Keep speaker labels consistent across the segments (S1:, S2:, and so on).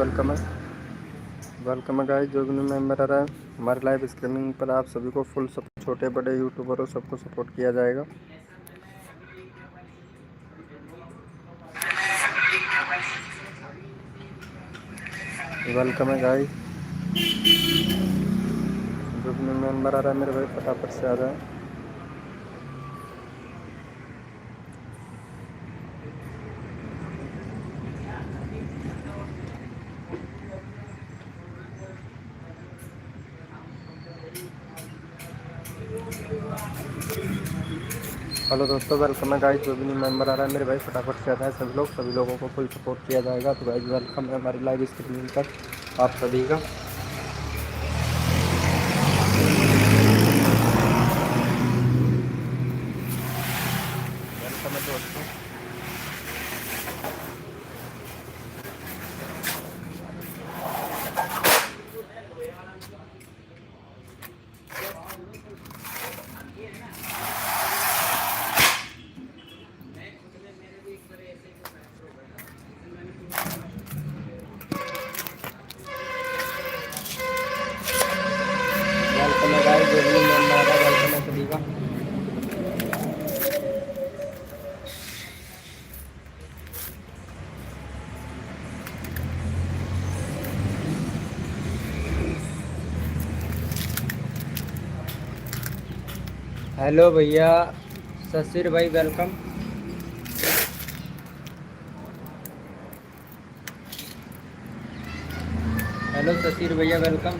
S1: Welcome है। Welcome है guys, जो भी न्यू मेंबर आ रहा है हमारे लाइव स्ट्रीमिंग पर, आप सभी को फुल छोटे बड़े यूट्यूबरों सबको सपोर्ट किया जाएगा। वेलकम है गाइस, जो भी न्यू मेंबर आ रहा है मेरे भाई फटाफट से आ जाए। हेलो दोस्तों, वेलकम है गाइस, जो भी न्यू मेंबर आ रहा है मेरे भाई फटाफट से आ जाए। सभी लोगों को फुल सपोर्ट किया जाएगा। तो गाइस वेलकम है हमारी लाइव स्ट्रीमिंग पर आप सभी का। वेलकम है दोस्तों। वेलकम है गाइस, जो भी न्यू मेंबर आ रहा है वेलकम है सभी का। हेलो भैया ससीर भाई, वेलकम। हेलो ससीर भैया, वेलकम।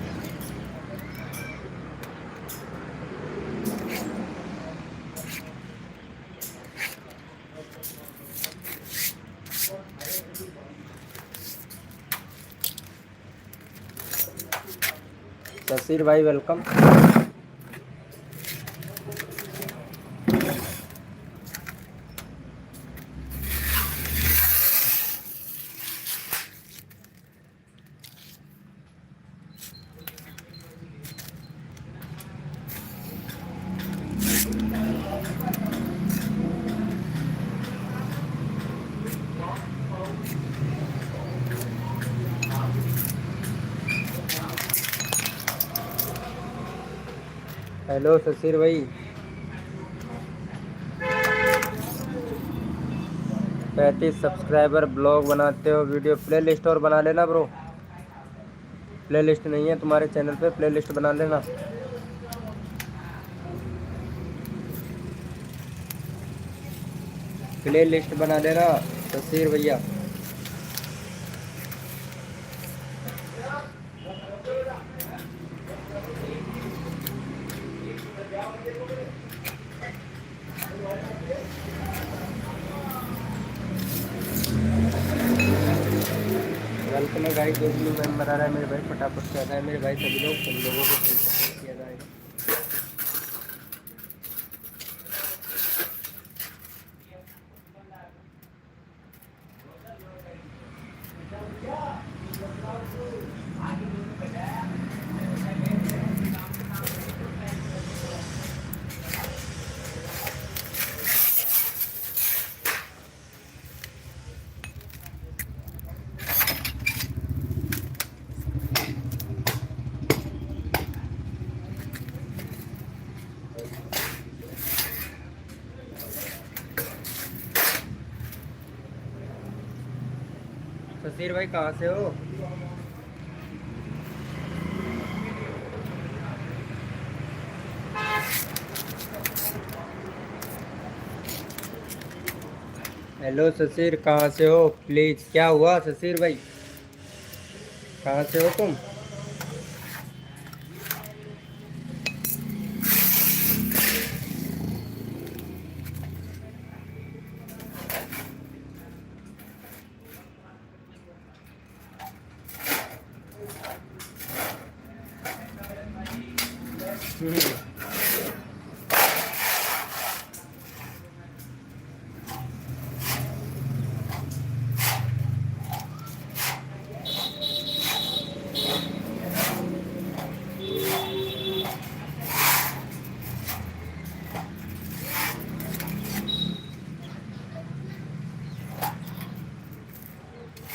S1: ससीर भाई वेलकम। हेलो ससीर भाई। 35 सब्सक्राइबर, ब्लॉग बनाते हो, वीडियो प्ले लिस्ट और बना लेना ब्रो। प्ले लिस्ट नहीं है तुम्हारे चैनल पे, प्ले लिस्ट बना लेना। प्ले लिस्ट बना लेना ससीर भैया। वेलकम है गाइस, जो भी मेंबर आ रहा है मेरे भाई फटाफट से आ रहा है मेरे भाई। सभी लोगों को सपोर्ट किया जाएगा। ससीर भाई कहाँ से हो? हेलो ससीर, कहाँ से हो? प्लीज, क्या हुआ ससीर भाई, कहाँ से हो तुम?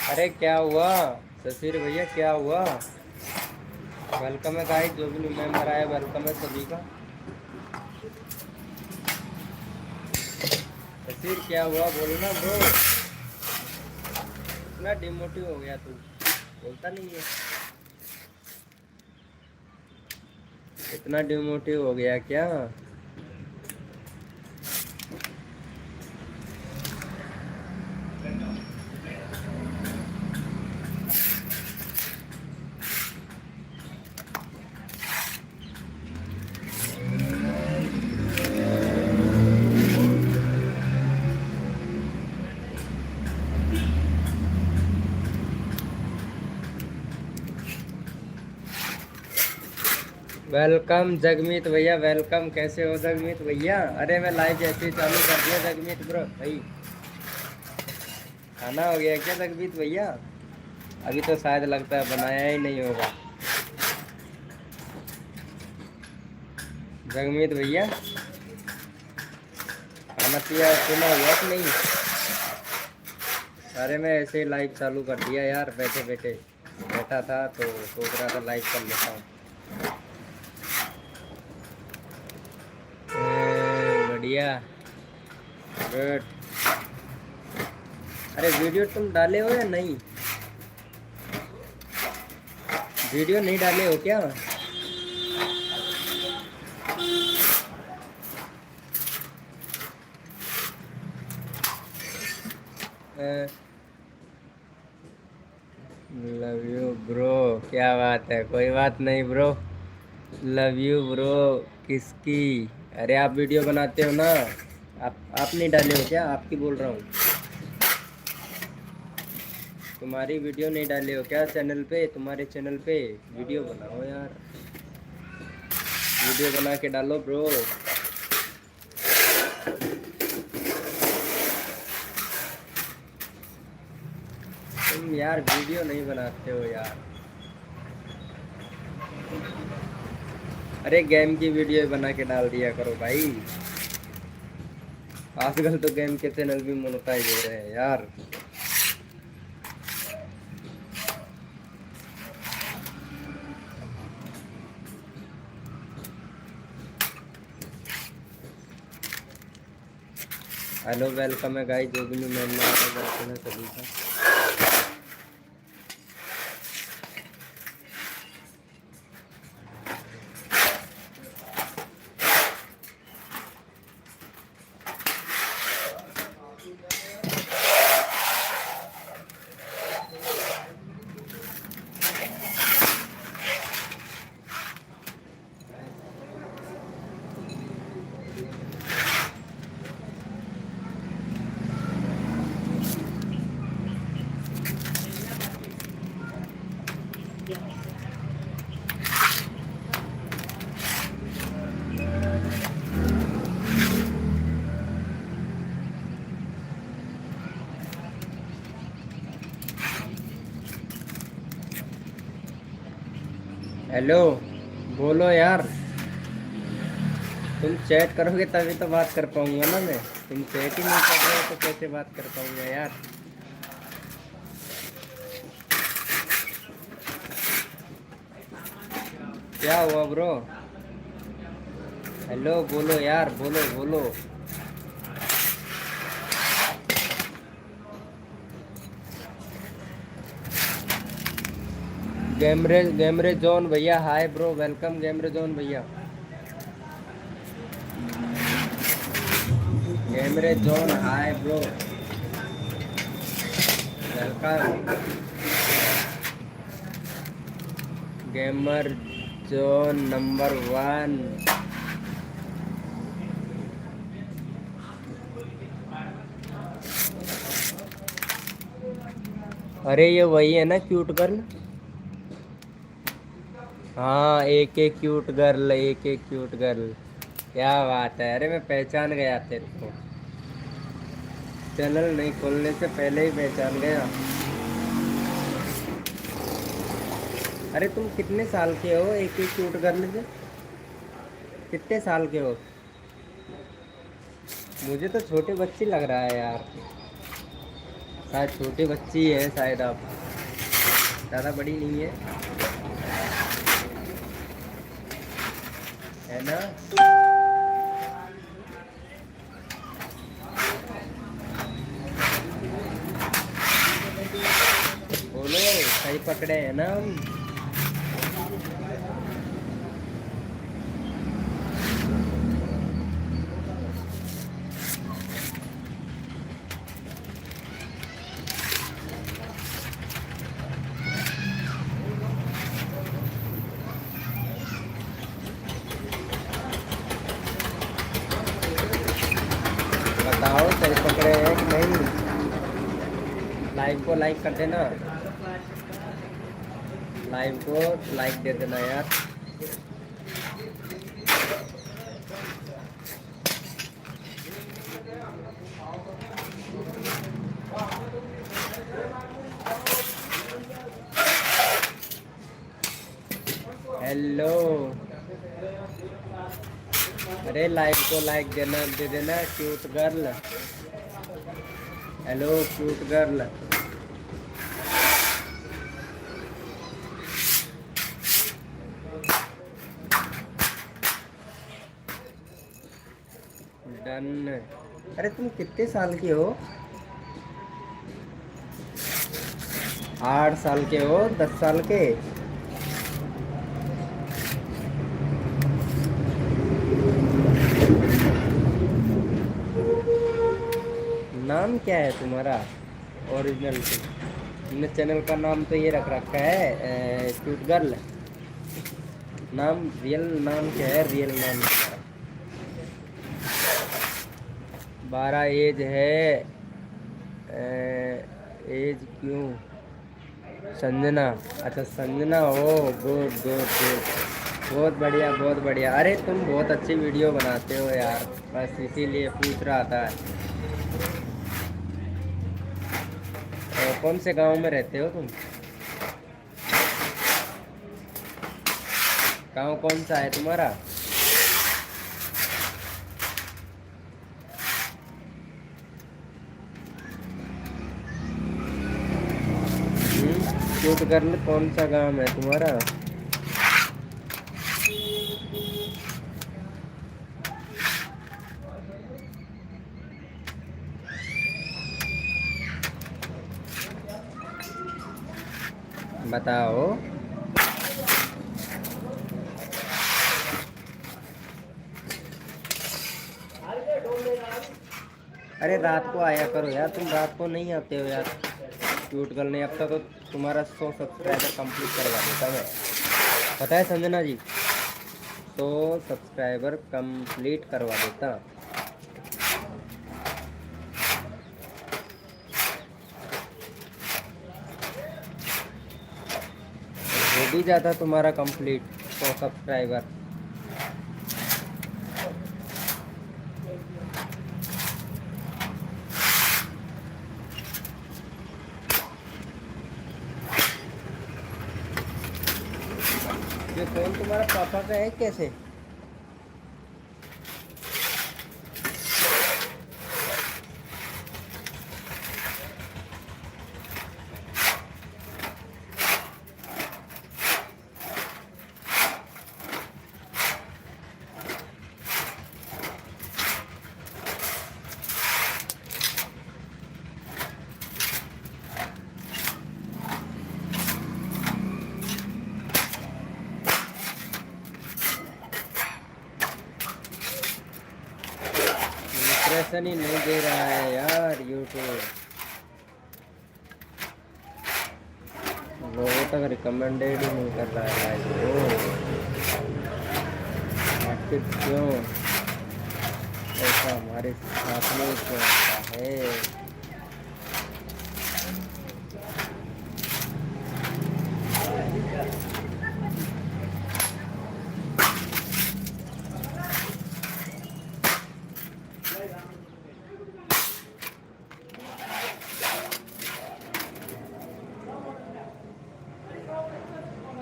S1: अरे क्या हुआ तस्वीर भैया क्या हुआ? वेलकम है गाइस, जो भी न्यू मेंबर आया वेलकम है सभी का। तस्वीर क्या हुआ बोलना ब्रो, इतना डिमोटिव हो गया तू, बोलता नहीं है, इतना डिमोटिव हो गया क्या? वेलकम जगमीत भैया, वेलकम। कैसे हो जगमीत भैया? अरे मैं लाइव जैसे ही चालू कर दिया जगमीत ब्रो भाई। खाना हो गया क्या जगमीत भैया? अभी तो शायद लगता है बनाया ही नहीं होगा जगमीत भैया। खाना पिया पीना हुआ कि नहीं? अरे मैं ऐसे ही लाइव चालू कर दिया यार, बैठे बैठे बैठा था तो सोच रहा था लाइव कर लेता हूँ। बढ़िया, गुड। अरे वीडियो तुम डाले हो या नहीं? वीडियो नहीं डाले हो क्या? लव यू ब्रो, क्या बात है, कोई बात नहीं ब्रो। लव यू ब्रो किसकी? अरे आप वीडियो बनाते हो ना, आप नहीं डाले हो क्या? आपकी बोल रहा हूँ, तुम्हारी वीडियो नहीं डाले हो क्या चैनल पे? तुम्हारे चैनल पे वीडियो बनाओ यार, वीडियो बना के डालो ब्रो। तुम यार वीडियो नहीं बनाते हो यार। अरे गेम की वीडियो बना के डाल दिया करो भाई, आजकल तो गेम के चैनल भी मोनेटाइज हो रहे हैं यार। हेलो वेलकम है गाइस, जो भी मैं वेलकम है सभी का। हेलो बोलो यार, तुम चैट करोगे तभी तो बात कर पाऊंगा ना मैं। तुम चैट ही नहीं कर रहे हो तो कैसे बात कर पाऊंगा यार? क्या हुआ ब्रो? हेलो बोलो यार, बोलो बोलो। गेमरे जोन भैया hi bro, welcome gamer zone भैया। Gamer zone hi bro, welcome. Gamer zone number 1। अरे ये वही है ना क्यूट गर्ल? हाँ, एक एक क्यूट गर्ल, एक एक क्यूट गर्ल, क्या बात है। अरे मैं पहचान गया तेरे को, चैनल नहीं खोलने से पहले ही पहचान गया। अरे तुम कितने साल के हो? एक एक क्यूट गर्ल से कितने साल के हो? मुझे तो छोटे बच्चे लग रहा है यार, शायद छोटे बच्चे ही हैं शायद आप। ज़्यादा बड़ी नहीं है ना। बोलो, सही पकड़े हैं ना हम। बताओ सही पकड़े हैं कि नहीं। लाइव को लाइक कर देना, लाइव को लाइक दे देना यार। हेलो, अरे लाइव को लाइक देना, दे देना cute girl. Hello cute girl. Done. अरे तुम कितने साल के हो? 8 साल के हो, 10 साल के? नाम क्या है तुम्हारा ओरिजिनल? तुमने चैनल का नाम तो ये रख रखा है क्यूट गर्ल। नाम रियल नाम क्या है? रियल नाम तुम्हारा? 12 एज है। एज क्यों? संजना। अच्छा संजना हो, गुड गुड गुड, बहुत बढ़िया बहुत बढ़िया। अरे तुम बहुत अच्छी वीडियो बनाते हो यार, बस इसीलिए पूछ रहा था। कौन से गांव में रहते हो तुम? गांव कौन सा है तुम्हारा? क्यूट गर्ल कौन सा गांव है तुम्हारा? बताओ। अरे रात को आया करो यार, तुम रात को नहीं आते हो यार। क्यूट गर्ल ने अब तक तो तुम्हारा 100 सब्सक्राइबर कंप्लीट करवा देता मैं, पता है संजना जी। 100 सब्सक्राइबर कंप्लीट करवा देता। हो भी जाता तुम्हारा कंप्लीट 100 सब्सक्राइबर। ये फोन तुम्हारा पापा का है कैसे? इंप्रेशन ही नहीं दे रहा है यार यूट्यूब, लोगों तक रिकमेंडेड ही नहीं कर रहा है आखिर क्यों ऐसा हमारे साथ में क्यों होता है?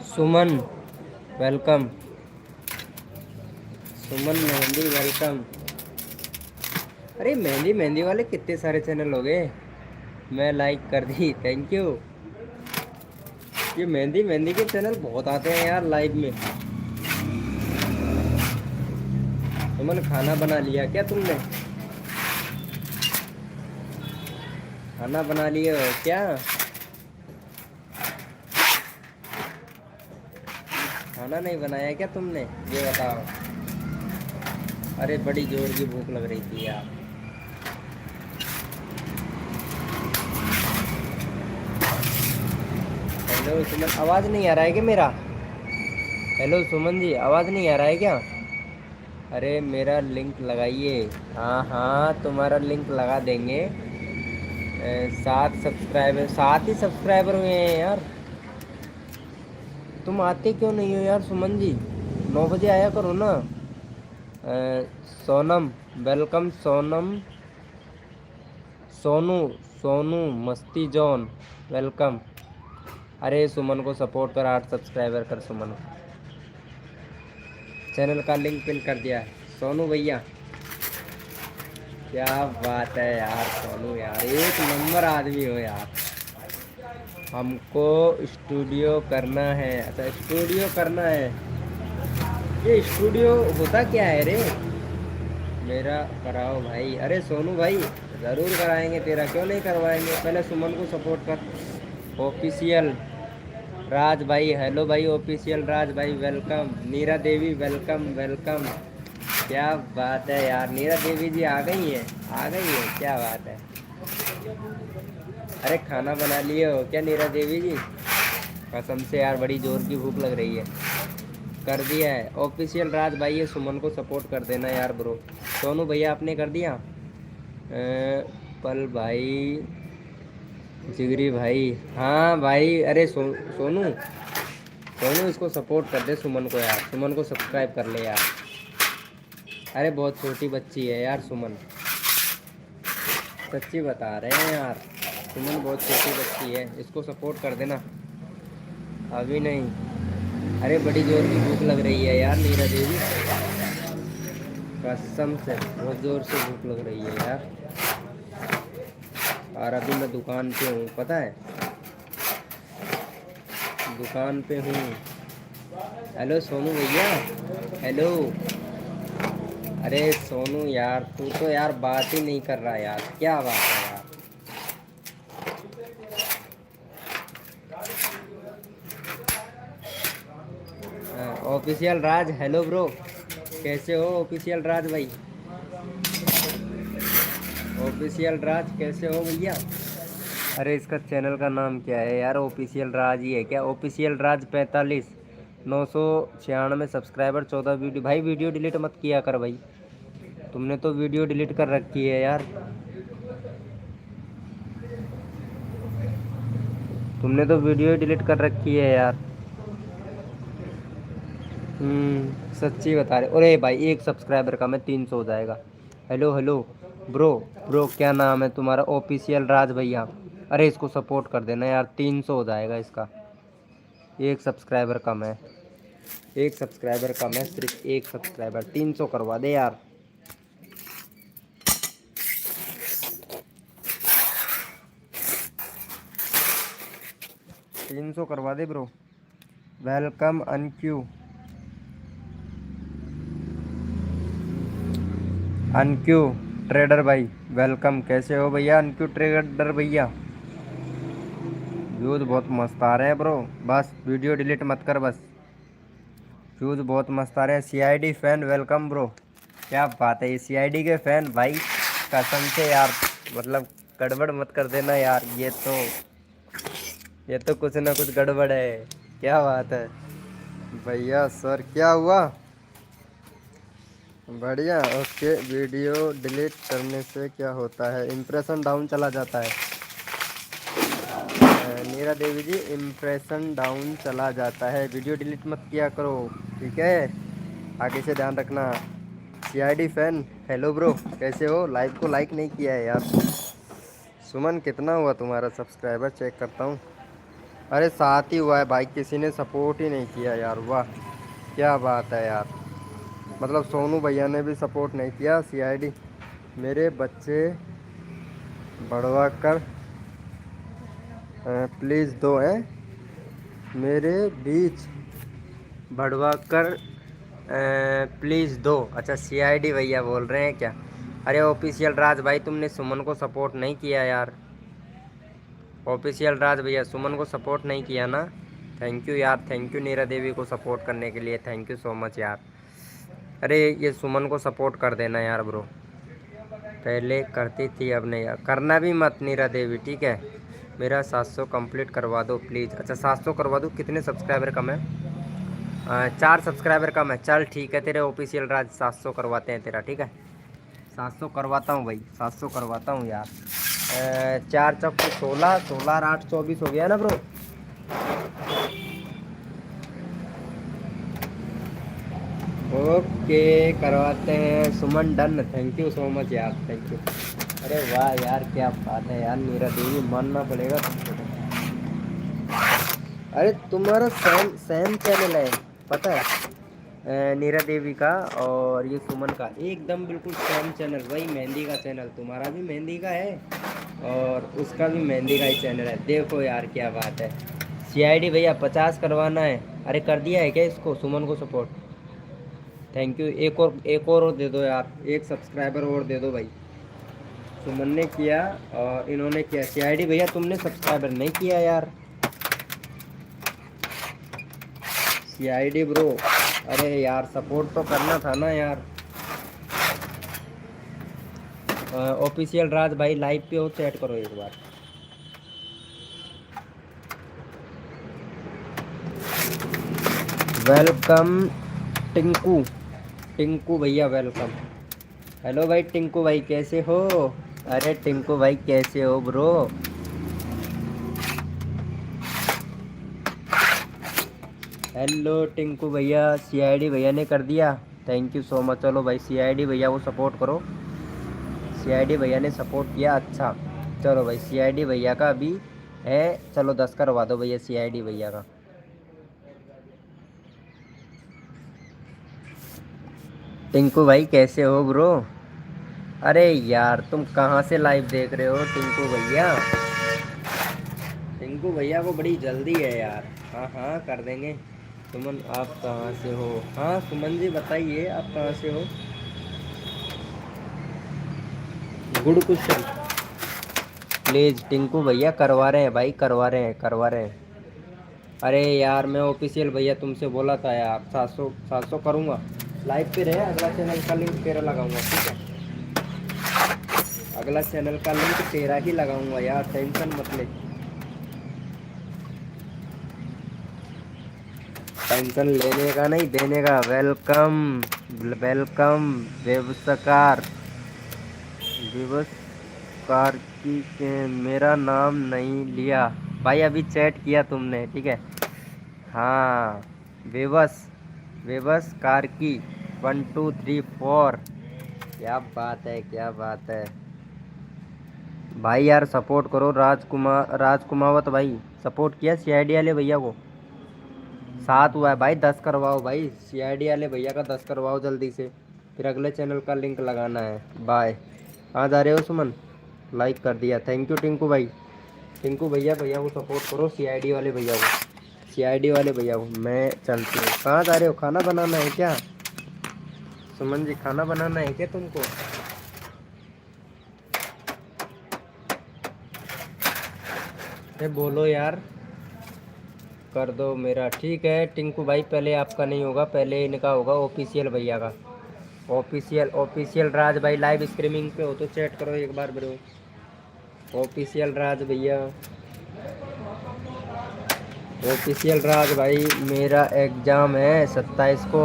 S1: सुमन वेलकम, सुमन मेहंदी वेलकम। अरे मेहंदी मेहंदी वाले कितने सारे चैनल हो गए, मैं लाइक कर दी, थैंक यू। ये मेहंदी मेहंदी के चैनल बहुत आते हैं यार लाइव में। तुमने खाना बना लिया क्या तुमने? खाना बना लिए हो क्या? खाना नहीं बनाया क्या तुमने, ये बताओ। अरे बड़ी जोर की भूख लग रही थी यार। हेलो सुमन, आवाज़ नहीं आ रहा है क्या मेरा? हेलो सुमन जी, आवाज़ नहीं आ रहा है क्या? अरे मेरा लिंक लगाइए। हाँ हाँ, तुम्हारा लिंक लगा देंगे। 7 सब्सक्राइबर, 7 ही सब्सक्राइबर हुए हैं यार। तुम आते क्यों नहीं हो यार सुमन जी? 9 बजे आया करो ना। सोनम, वेलकम सोनम। सोनू, सोनू मस्ती जॉन, वेलकम। अरे सुमन को सपोर्ट कर, 8 सब्सक्राइबर कर सुमन को। चैनल का लिंक पिन कर दिया है सोनू भैया। क्या बात है यार सोनू, यार एक नंबर आदमी हो यार। हमको स्टूडियो करना है। अच्छा स्टूडियो करना है। ये स्टूडियो होता क्या है रे? मेरा कराओ भाई। अरे सोनू भाई ज़रूर कराएंगे तेरा, क्यों नहीं करवाएंगे। पहले सुमन को सपोर्ट कर। ऑफिशियल राज भाई, हेलो भाई ऑफिशियल राज भाई, वेलकम। नीरा देवी वेलकम वेलकम। क्या बात है यार, नीरा देवी जी आ गई है, आ गई है, क्या बात है। अरे खाना बना लिए हो क्या नीरा देवी जी? कसम से यार बड़ी जोर की भूख लग रही है। कर दिया है ऑफिशियल राज भाई, ये सुमन को सपोर्ट कर देना यार ब्रो। सोनू भैया आपने कर दिया? पल भाई, जिगरी भाई, हाँ भाई। अरे सोनू, सोनू इसको सपोर्ट कर दे सुमन को यार, सुमन को सब्सक्राइब कर ले यार। अरे बहुत छोटी बच्ची है यार सुमन, सच्ची बता रहे हैं यार। सुमन बहुत छोटी बच्ची है, इसको सपोर्ट कर देना। अभी नहीं। अरे बड़ी जोर की भूख लग रही है यार नीरा देवी, कसम से बहुत ज़ोर से भूख लग रही है यार। और अभी मैं दुकान पे हूँ, पता है, दुकान पे हूँ। हेलो सोनू भैया, हेलो। अरे सोनू यार तू तो यार बात ही नहीं कर रहा यार, क्या बात है यार। ऑफिशियल राज, हेलो ब्रो, कैसे हो ऑफिशियल राज भाई? ऑफिशियल राज कैसे हो भैया? अरे इसका चैनल का नाम क्या है यार? ऑफिशियल राज ही है क्या? ऑफिशियल राज 45, 996 सब्सक्राइबर, 14 वीडियो। भाई वीडियो डिलीट मत किया कर भाई, तुमने तो वीडियो डिलीट कर रखी है यार। तुमने तो वीडियो डिलीट कर रखी है यार। सच्ची बता रहे। अरे भाई 1 सब्सक्राइबर का मैं 300 हो जाएगा। हेलो हेलो ब्रो, ब्रो क्या नाम है तुम्हारा? ऑफिशियल राज भैया। अरे इसको सपोर्ट कर देना यार, 300 हो जाएगा इसका। 1 सब्सक्राइबर कम है, 1 सब्सक्राइबर कम है, सिर्फ 1 सब्सक्राइबर, 300 करवा दे यार। 300 करवा दे ब्रो। वेलकम अनक्यू, अनक्यू ट्रेडर भाई, वेलकम। कैसे हो भैया अनक्यू ट्रेडर भैया? व्यूज़ बहुत मस्त आ रहे हैं ब्रो, बस वीडियो डिलीट मत कर बस। व्यूज़ बहुत मस्त आ रहे हैं। CID fan welcome bro. क्या बात है, ये सीआईडी के फैन भाई, कसम से यार, मतलब गड़बड़ मत कर देना यार। ये तो कुछ ना कुछ गड़बड़ है। क्या बात है भैया? सर क्या हुआ? बढ़िया, ओके। वीडियो डिलीट करने से क्या होता है? इम्प्रेशन डाउन चला जाता है। नीरा देवी जी, इम्प्रेशन डाउन चला जाता है, वीडियो डिलीट मत किया करो, ठीक है? आगे से ध्यान रखना। सीआईडी फैन, हेलो ब्रो, कैसे हो? लाइव को लाइक नहीं किया है यार। सुमन कितना हुआ तुम्हारा सब्सक्राइबर? चेक करता हूँ। अरे 7 ही हुआ है भाई, किसी ने सपोर्ट ही नहीं किया यार। वाह क्या बात है यार, मतलब सोनू भैया ने भी सपोर्ट नहीं किया। सीआईडी, मेरे बच्चे बढ़वा कर प्लीज़ दो हैं। मेरे बीच बढ़वा कर प्लीज़ दो। अच्छा सीआईडी भैया बोल रहे हैं क्या? अरे ऑफिशियल राज भाई तुमने सुमन को सपोर्ट नहीं किया यार। ऑफिशियल राज भैया सुमन को सपोर्ट नहीं किया ना। थैंक यू यार, थैंक यू नीरा देवी को सपोर्ट करने के लिए, थैंक यू सो मच यार। अरे ये सुमन को सपोर्ट कर देना यार ब्रो। पहले करती थी अब नहीं यार। करना भी मत नीरा देवी, ठीक है। मेरा 700 कंप्लीट करवा दो प्लीज़। अच्छा 700 करवा दूँ? कितने सब्सक्राइबर कम है? 4 सब्सक्राइबर कम है। चल ठीक है, तेरे ऑफिशियल राज 700 करवाते हैं तेरा, ठीक है। 700 करवाता हूँ भाई, 700 करवाता हूँ यार। 4 चौक 16, 16 और 8 24 हो गया ना ब्रो। ओके करवाते हैं Suman, done. Thank you so much यार, थैंक यू। अरे वाह यार क्या बात है यार, नीरा देवी मानना पड़ेगा तुमको। अरे तुम्हारा सेम सेम चैनल है पता है, नीरा देवी का और ये सुमन का एकदम बिल्कुल सेम चैनल। वही मेहंदी का चैनल, तुम्हारा भी मेहंदी का है और उसका भी मेहंदी का ही चैनल है। देखो यार क्या बात है। सीआईडी भैया 50 करवाना है। अरे कर दिया है क्या इसको, सुमन को सपोर्ट? Thank you. एक और दे दो यार, एक सब्सक्राइबर और दे दो भाई। सुमन ने किया और इन्होंने किया। सीआईडी भैया तुमने सब्सक्राइबर नहीं किया यार। सीआईडी ब्रो, अरे यार सपोर्ट तो करना था ना यार। ऑफिशियल राज भाई लाइव पे हो, चैट करो एक बार। वेलकम टिंकू, टिंकू भैया वेलकम। हेलो भाई टिंकू भाई कैसे हो? अरे टिंकू भाई कैसे हो ब्रो? हेलो टिंकू भैया, सीआईडी भैया ने कर दिया, थैंक यू सो मच। चलो भाई सीआईडी भैया को सपोर्ट करो। सीआईडी भैया ने सपोर्ट किया, अच्छा। चलो भाई सीआईडी भैया का अभी है, चलो 10 करवा दो भैया सीआईडी भैया का। टिंकू भाई कैसे हो ब्रो? अरे यार तुम कहाँ से लाइव देख रहे हो टिंकू भैया? टिंकू भैया को बड़ी जल्दी है यार। हाँ हाँ कर देंगे। सुमन आप कहाँ से हो? हाँ सुमन जी बताइए आप कहाँ से हो? Good question. प्लीज़ टिंकू भैया करवा रहे हैं भाई, करवा रहे हैं, करवा रहे हैं। अरे यार मैं ऑफिशियल भैया तुमसे बोला था यार, 700 करूँगा। लाइव पे रहे, अगला चैनल का लिंक तेरा लगाऊंगा, ठीक है। अगला चैनल का लिंक तेरा ही लगाऊंगा यार, टेंशन मत ले। टेंशन लेने का नहीं देने का। वेलकम वेलकम व्यवस्कार व्यवस्कार की के मेरा नाम नहीं लिया भाई, अभी चैट किया तुमने, ठीक है। हाँ व्यवस्कार की 1 2 3 4। क्या बात है, क्या बात है भाई यार, सपोर्ट करो। राजकुमावत भाई सपोर्ट किया सीआईडी वाले भैया को। 7 हुआ है भाई, 10 करवाओ भाई सीआईडी वाले भैया का, 10 करवाओ जल्दी से, फिर अगले चैनल का लिंक लगाना है। बाय। कहाँ जा रहे हो सुमन? लाइक कर दिया, थैंक यू टिंकू भाई। टिंकू भैया भैया को सपोर्ट करो, सीआईडी वाले भैया को, सीआईडी वाले भैया को। मैं चलती हूँ। कहाँ जा रहे हो? खाना बनाना है क्या सुमन जी? खाना बनाना है क्या तुमको? बोलो यार, कर दो मेरा, ठीक है टिंकू भाई। पहले आपका नहीं होगा, पहले इनका होगा ऑफिशियल भैया का। ऑफिशियल राज भाई लाइव स्ट्रीमिंग पे हो तो चैट करो एक बार ब्रो। ऑफिशियल राज भैया, ऑफिशियल राज भाई मेरा एग्ज़ाम है 27 को,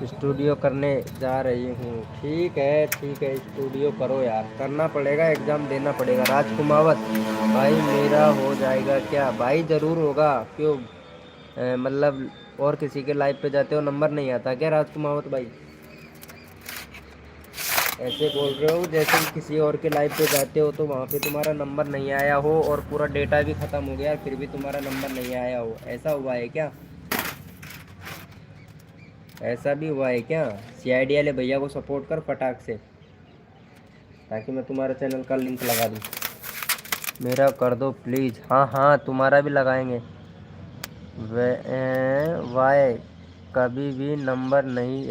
S1: स्टूडियो करने जा रही हूँ। ठीक है ठीक है, स्टूडियो करो यार, करना पड़ेगा, एग्ज़ाम देना पड़ेगा। राजकुमावत भाई मेरा हो जाएगा क्या? भाई ज़रूर होगा, क्यों मतलब और किसी के लाइव पे जाते हो नंबर नहीं आता क्या राजकुमावत भाई? ऐसे बोल रहे हो जैसे किसी और के लाइव पे जाते हो तो वहाँ पे तुम्हारा नंबर नहीं आया हो और पूरा डेटा भी ख़त्म हो गया फिर भी तुम्हारा नंबर नहीं आया हो, ऐसा हुआ है क्या? ऐसा भी हुआ है क्या? सीआईडी वाले भैया को सपोर्ट कर फटाक से, ताकि मैं तुम्हारे चैनल का लिंक लगा दूँ। मेरा कर दो प्लीज़। हाँ हाँ तुम्हारा भी लगाएंगे। वाई कभी भी नंबर नहीं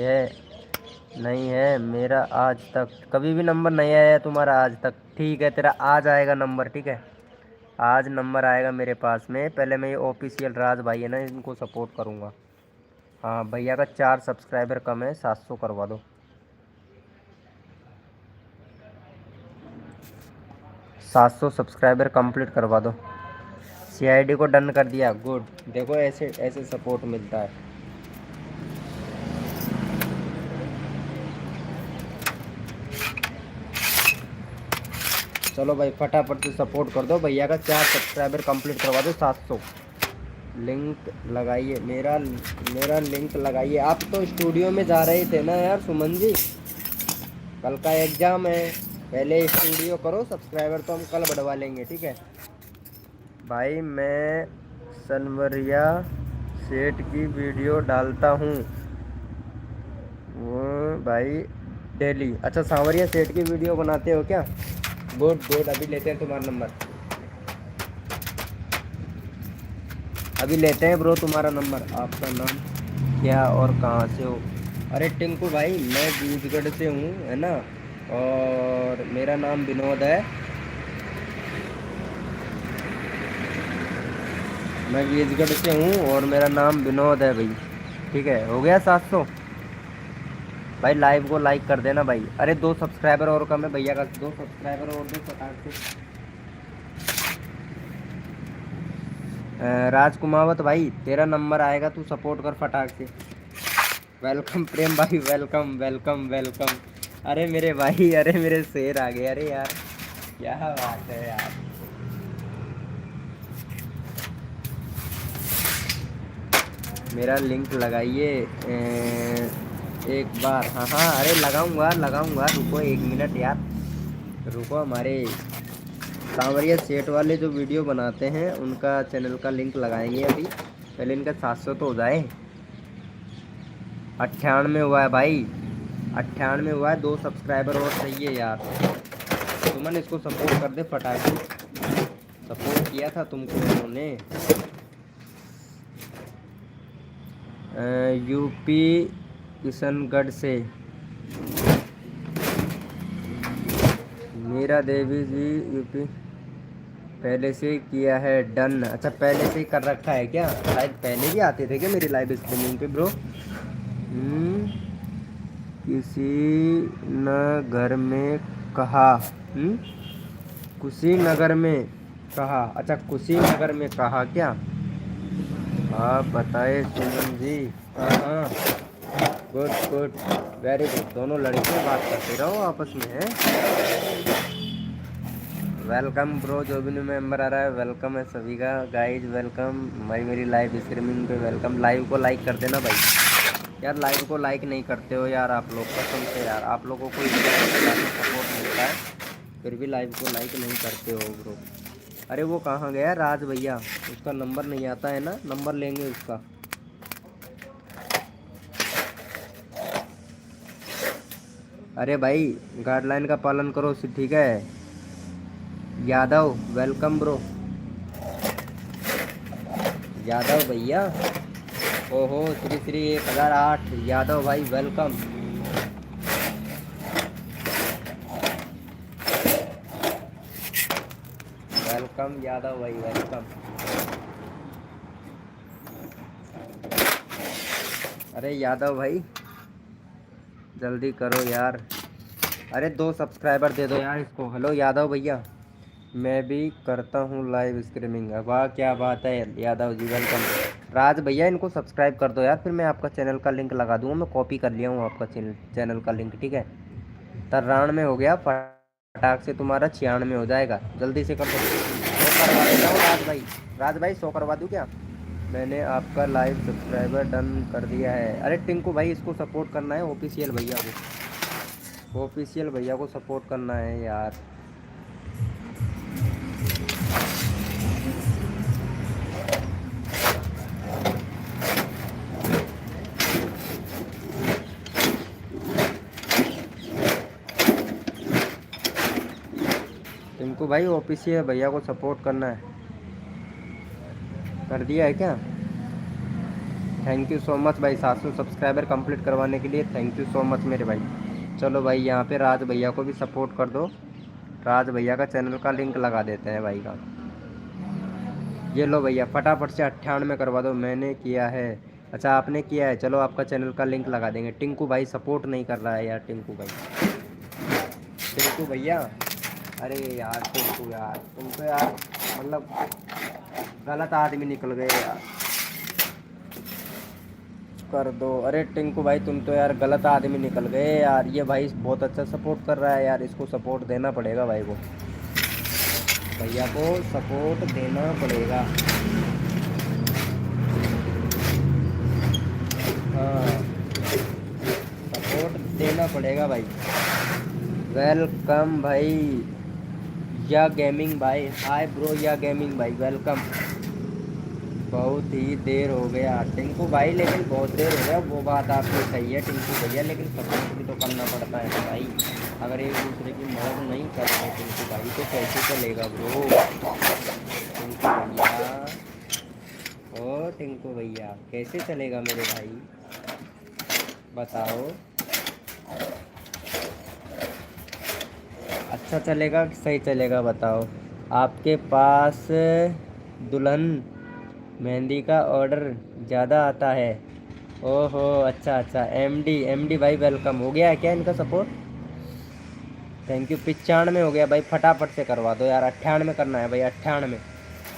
S1: है मेरा आज तक। कभी भी नंबर नहीं आया है तुम्हारा आज तक। ठीक है, तेरा आज आएगा नंबर, ठीक है। आज नंबर आएगा मेरे पास में। पहले मैं ये ऑफिशियल राज भाई है ना, इनको सपोर्ट करूँगा। हाँ, भैया का 4 सब्सक्राइबर कम है, 700 करवा दो। 700 सब्सक्राइबर कंप्लीट करवा दो। सीआईडी को डन कर दिया, गुड। देखो ऐसे ऐसे सपोर्ट मिलता है। चलो भाई फटाफट से सपोर्ट कर दो। भैया का 4 सब्सक्राइबर कंप्लीट करवा दो। 700 लिंक लगाइए, मेरा लिंक लगाइए। आप तो स्टूडियो में जा रहे थे ना यार सुमन जी, कल का एग्ज़ाम है। पहले स्टूडियो करो, सब्सक्राइबर तो हम कल बढ़वा लेंगे, ठीक है भाई। मैं सनवरिया सेठ की वीडियो डालता हूँ वो भाई डेली। अच्छा, सांवरिया सेठ की वीडियो बनाते हो क्या? गुड गुड, अभी लेते हैं तुम्हारा नंबर। अभी लेते हैं ब्रो तुम्हारा नंबर। आपका नाम क्या और कहाँ से हो? अरे टिंकू भाई, मैं बीजगढ़ से हूँ, है ना, और मेरा नाम विनोद है। मैं बीजगढ़ से हूँ और मेरा नाम विनोद है भाई, ठीक है। हो गया 700। भाई लाइव को लाइक कर देना भाई। अरे 2 सब्सक्राइबर और कम है भैया का, 2 सब्सक्राइबर और दो फटाक से। राजकुमावत भाई, तेरा नंबर आएगा, तू सपोर्ट कर फटाक से। वेलकम प्रेम भाई, वेलकम वेलकम वेलकम। अरे मेरे भाई, अरे मेरे शेर आ गए। अरे यार क्या बात है यार। मेरा लिंक लगाइए एक बार। हाँ हाँ, अरे लगाऊंगा लगाऊंगा, रुको 1 मिनट यार, रुको। हमारे सांवरिया सेठ वाले जो वीडियो बनाते हैं उनका चैनल का लिंक लगाएंगे अभी। पहले इनका 700 तो हो जाए। 98 हुआ है भाई, 98 हुआ है। 2 सब्सक्राइबर और चाहिए यार। तुमने इसको सपोर्ट कर दे फटाक से। सपोर्ट किया था तुमको उन्होंने। यूपी किशनगढ़ से मीरा देवी जी, यूपी। पहले से किया है डन। अच्छा, पहले से ही कर रखा है क्या? शायद पहले भी आते थे क्या मेरी लाइव स्ट्रीमिंग पे ब्रो? किसी न घर में कहा। कुशीनगर में कहा। अच्छा, कुशीनगर में कहा क्या? आप बताए सुमन जी। हाँ हाँ, गुड गुड, वेरी गुड। दोनों लड़के बात करते रहो आपस में, है। वेलकम ब्रो, जो भी न्यू मेंबर आ रहा है वेलकम है सभी का। गाइज वेलकम भाई, मेरी लाइव स्ट्रीमिंग पे वेलकम। लाइव को लाइक कर देना भाई। यार लाइव को लाइक नहीं करते हो यार आप लोग, कसम से यार। आप लोगों को सपोर्ट मिलता है, फिर भी लाइव को लाइक नहीं करते हो ब्रो। अरे वो कहाँ गया राज भैया? उसका नंबर नहीं आता है ना, नंबर लेंगे उसका। अरे भाई गाइडलाइन का पालन करो, ठीक है। Yadav welcome bro. यादव भैया, ओहो, श्री श्री 1008 यादव भाई, वेलकम। वेलकम यादव भाई, वेलकम। अरे यादव भाई जल्दी करो यार। अरे 2 सब्सक्राइबर दे दो यार इसको। हेलो यादव भैया, मैं भी करता हूँ लाइव स्ट्रीमिंग। वाह क्या बात है यादव जी, वेलकम। राज भैया इनको सब्सक्राइब कर दो यार, फिर मैं आपका चैनल का लिंक लगा दूँगा। मैं कॉपी कर लिया हूँ आपका चैनल का लिंक, ठीक है। 93 हो गया, फटाक से तुम्हारा 96 हो जाएगा। जल्दी से कर दो। 100 करवा देता हूँ राज भाई। राज भाई 100 करवा दूँ क्या? मैंने आपका लाइव सब्सक्राइबर डन कर दिया है। अरे टिंकू भाई इसको सपोर्ट करना है, ऑफिशियल भैया को, ऑफिशियल भैया को सपोर्ट करना है यार। टिंकू भाई ऑफिशियल भैया को सपोर्ट करना है। कर दिया है क्या? थैंक यू सो मच भाई, 700 सब्सक्राइबर कंप्लीट करवाने के लिए थैंक यू सो मच मेरे भाई। चलो भाई यहाँ पे राज भैया को भी सपोर्ट कर दो, राज भैया का चैनल का लिंक लगा देते हैं भाई का। ये लो भैया फटाफट से 98 करवा दो, मैंने किया है। अच्छा आपने किया है, चलो आपका चैनल का लिंक लगा देंगे। टिंकू भाई सपोर्ट नहीं कर रहा है यार, टिंकू भाई, टिंकू भैया, अरे यार टिंकू यार, तुम तो यार मतलब गलत आदमी निकल गए यार, कर दो। अरे टिंकू भाई तुम तो यार गलत आदमी निकल गए यार, ये भाई बहुत अच्छा सपोर्ट कर रहा है यार, इसको सपोर्ट देना पड़ेगा भाई को, भैया को सपोर्ट देना पड़ेगा। हाँ सपोर्ट देना पड़ेगा भाई। वेलकम भाई या गेमिंग भाई, हाय ब्रो या गेमिंग भाई, वेलकम। बहुत ही देर हो गया टिंकू भाई, लेकिन बहुत देर हो गया, वो बात आपकी सही है टिंकू भैया, लेकिन सपोर्ट भी तो करना पड़ता है ना भाई। अगर एक दूसरे की मदद नहीं कर रहे टिंकू भाई तो कैसे चलेगा ब्रो। टिंकू भैया, ओ टिंकू भैया कैसे चलेगा मेरे भाई, बताओ। अच्छा चलेगा कि सही चलेगा बताओ। आपके पास दुल्हन मेहंदी का ऑर्डर ज़्यादा आता है, ओहो अच्छा अच्छा। एमडी भाई वेलकम, हो गया है क्या इनका सपोर्ट, थैंक यू। 95 हो गया भाई, फटाफट से करवा दो यार, 98 करना है भाई, 98।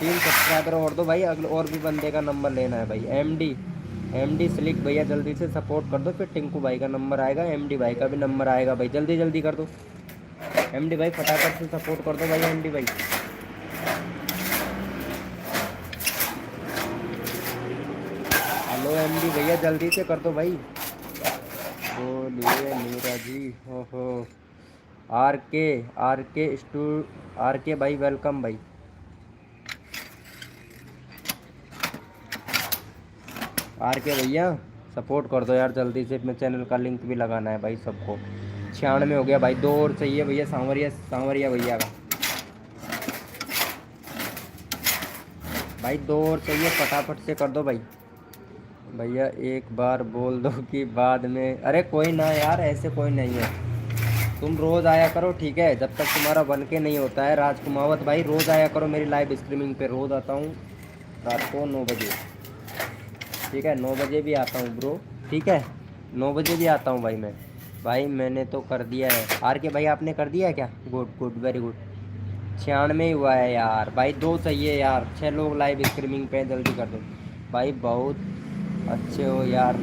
S1: 3 सब्सक्राइबर और दो भाई, अगले और भी बंदे का नंबर लेना है भाई। एमडी स्लिक भैया जल्दी से सपोर्ट कर दो, फिर टिंकू भाई का नंबर आएगा, एमडी भाई का भी नंबर आएगा भाई, जल्दी जल्दी कर दो। एमडी भाई फटाफट से सपोर्ट कर दो भाई, एमडी भाई। हेलो एमडी भैया जल्दी से कर दो भाई। बोलिए मीरा जी, ओहो। आर के भाई वेलकम भाई। आर के भैया सपोर्ट कर दो यार जल्दी से, अपने चैनल का लिंक भी लगाना है भाई सबको। 96 हो गया भाई, 2 और चाहिए भैया, सांवरिया भैया का भाई, 2 और चाहिए, फटाफट से कर दो भाई। भैया एक बार बोल दो कि बाद में, अरे कोई ना यार, ऐसे कोई नहीं है, तुम रोज़ आया करो ठीक है, जब तक तुम्हारा बन के नहीं होता है। राजकुमावत भाई रोज़ आया करो मेरी लाइव स्ट्रीमिंग पे, रोज़ आता हूँ रात को 9 बजे, ठीक है 9 बजे भी आता हूँ ब्रो, ठीक है 9 बजे भी आता हूँ भाई मैं। भाई मैंने तो कर दिया है। आर के भाई आपने कर दिया है क्या, गुड गुड वेरी गुड। 96 ही हुआ है यार भाई, 2 चाहिए यार, 6 लोग लाइव स्ट्रीमिंग पे, जल्दी कर दो भाई, बहुत अच्छे हो यार।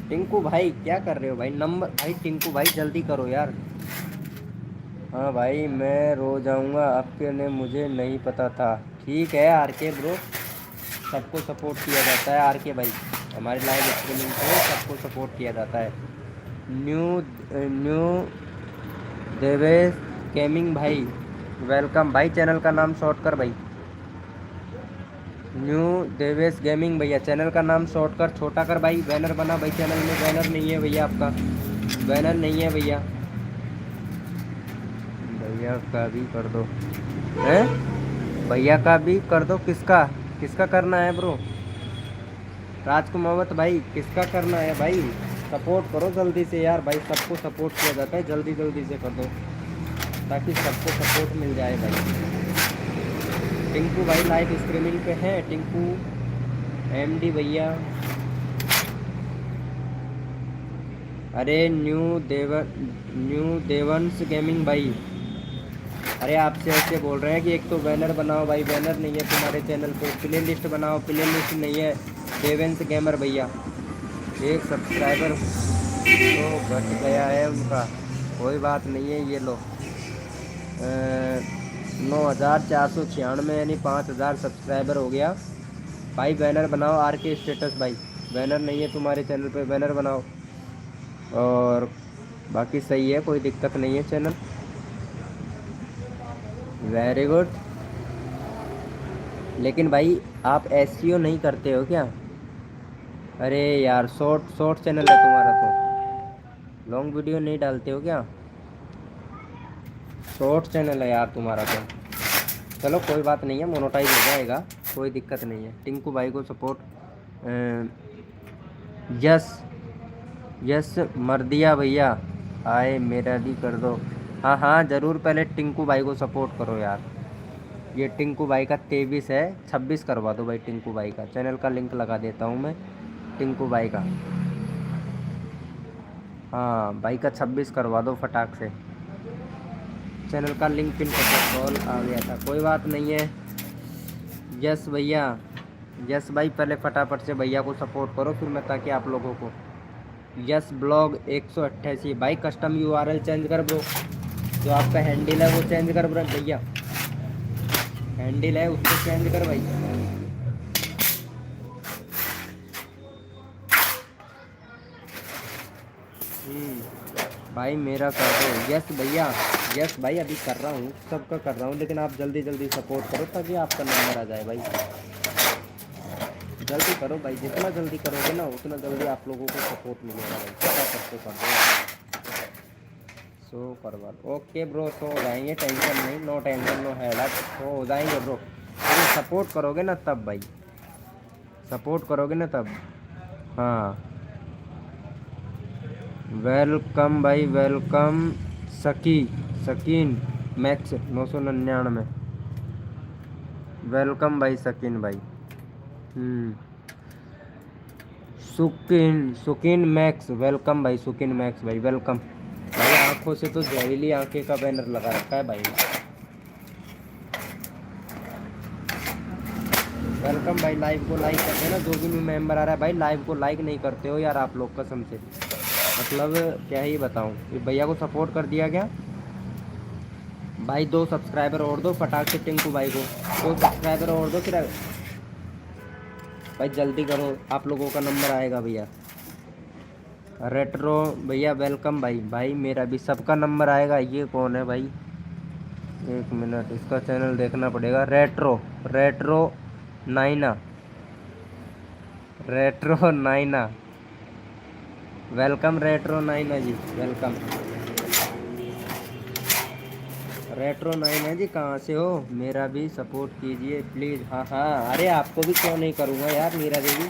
S1: टिंकू भाई क्या कर रहे हो भाई, नंबर भाई टिंकू भाई जल्दी करो यार। हाँ भाई मैं रोज आऊँगा, आपके ने मुझे नहीं पता था, ठीक है आर के ब्रो, सबको सपोर्ट किया जाता है आर के भाई, हमारे लाइव स्ट्रीमिंग पे सबको सपोर्ट किया जाता है। न्यू देवेश गेमिंग भाई वेलकम भाई, चैनल का नाम शॉर्ट कर भाई, न्यू देवेश गेमिंग भैया, चैनल का नाम शॉर्ट कर, छोटा कर भाई, बैनर बना भाई, चैनल में बैनर नहीं है भैया, आपका बैनर नहीं है भैया, भैया का भी कर दो, हैं भैया का भी कर दो, किसका किसका करना है ब्रो, राजकुमावत भाई किसका करना है भाई, सपोर्ट करो जल्दी से यार भाई, सबको सपोर्ट किया जाता है, जल्दी जल्दी से कर दो ताकि सबको सपोर्ट मिल जाए भाई। टिंकू भाई लाइव स्ट्रीमिंग पे है, टिंकू एमडी भैया, अरे न्यू देवंश गेमिंग भाई, अरे आपसे ऐसे बोल रहे हैं कि एक तो बैनर बनाओ भाई, बैनर नहीं है तुम्हारे चैनल पे, प्ले लिस्ट बनाओ, प्ले लिस्ट नहीं है। देवेंश गेमर भैया, एक सब्सक्राइबर तो घट गया है उनका, कोई बात नहीं है, ये लो 9496 यानी 5000 सब्सक्राइबर हो गया भाई। बैनर बनाओ आर के स्टेटस भाई, बैनर नहीं है तुम्हारे चैनल पे, बैनर बनाओ, और बाकी सही है, कोई दिक्कत नहीं है चैनल, वेरी गुड। लेकिन भाई आप एसईओ नहीं करते हो क्या, अरे यार शॉर्ट चैनल है तुम्हारा तो, लॉन्ग वीडियो नहीं डालते हो क्या, शॉर्ट चैनल है यार तुम्हारा तो, चलो कोई बात नहीं है, मोनेटाइज हो जाएगा, कोई दिक्कत नहीं है। टिंकू भाई को सपोर्ट यस यस मर्दिया भैया आए, मेरा भी कर दो। हाँ हाँ ज़रूर, पहले टिंकू भाई को सपोर्ट करो यार। ये टिंकू भाई का 23 है, 26 करवा दो भाई टिंकू भाई का। चैनल का लिंक लगा देता हूँ मैं टिंकू भाई का। हाँ भाई का 26 करवा दो फटाक से। चैनल का लिंक पिन कर, कॉल आ गया था, कोई बात नहीं है। यस भैया, यस भाई पहले फटाफट से भैया को सपोर्ट करो, फिर मैं ताकि आप लोगों को। यस ब्लॉग 188 भाई, कस्टम यूआरएल चेंज कर ब्रो। जो आपका हैंडल है वो चेंज कर ब्रो भैया, हैंडल है उसको चेंज कर भाई। भाई मेरा कर दो। यस भैया, यस भाई अभी कर रहा हूँ, सबका कर रहा हूँ, लेकिन आप जल्दी जल्दी सपोर्ट करो ताकि आपका नंबर आ जाए भाई। जल्दी करो भाई, जितना जल्दी करोगे ना उतना जल्दी आप लोगों को सपोर्ट मिलेगा भाई। फटाफट से कर दो। सो करवा दो। ओके ब्रो, सो हो जाएंगे, टेंशन नहीं, नो टेंशन नो हेड, सो हो जाएंगे ब्रो। तो सपोर्ट करोगे ना तब भाई, सपोर्ट करोगे ना तब। हाँ वेलकम भाई, वेलकम। सकीन मैक्स 999, वेलकम भाई सकीन भाई। सुकीन मैक्स, वेलकम भाई सुकीन मैक्स भाई, वेलकम भाई। आंखों से तो जहरीली आंखें का बैनर लगा रखा है भाई। वेलकम भाई, लाइव को लाइक करते हैं ना, जो भी न्यू मेंबर आ रहा है भाई, लाइव को लाइक नहीं करते हो यार आप लोग, कसम से। मतलब क्या ही बताऊं, ये भैया को सपोर्ट कर दिया गया भाई। 2 सब्सक्राइबर और दो फटाक से टिंकू भाई को, 2 सब्सक्राइबर और दो फिर भाई, जल्दी करो, आप लोगों का नंबर आएगा भैया। रेट्रो भैया वेलकम भाई, भाई मेरा भी सबका नंबर आएगा। ये कौन है भाई, एक मिनट, इसका चैनल देखना पड़ेगा। Retro Naina, retro Naina, welcome retro Naina ji, welcome. Retro Naina ji कहाँ से हो, मेरा भी सपोर्ट कीजिए प्लीज़। हाँ हाँ, अरे आपको भी क्यों नहीं करूँगा यार, नीरा देवी,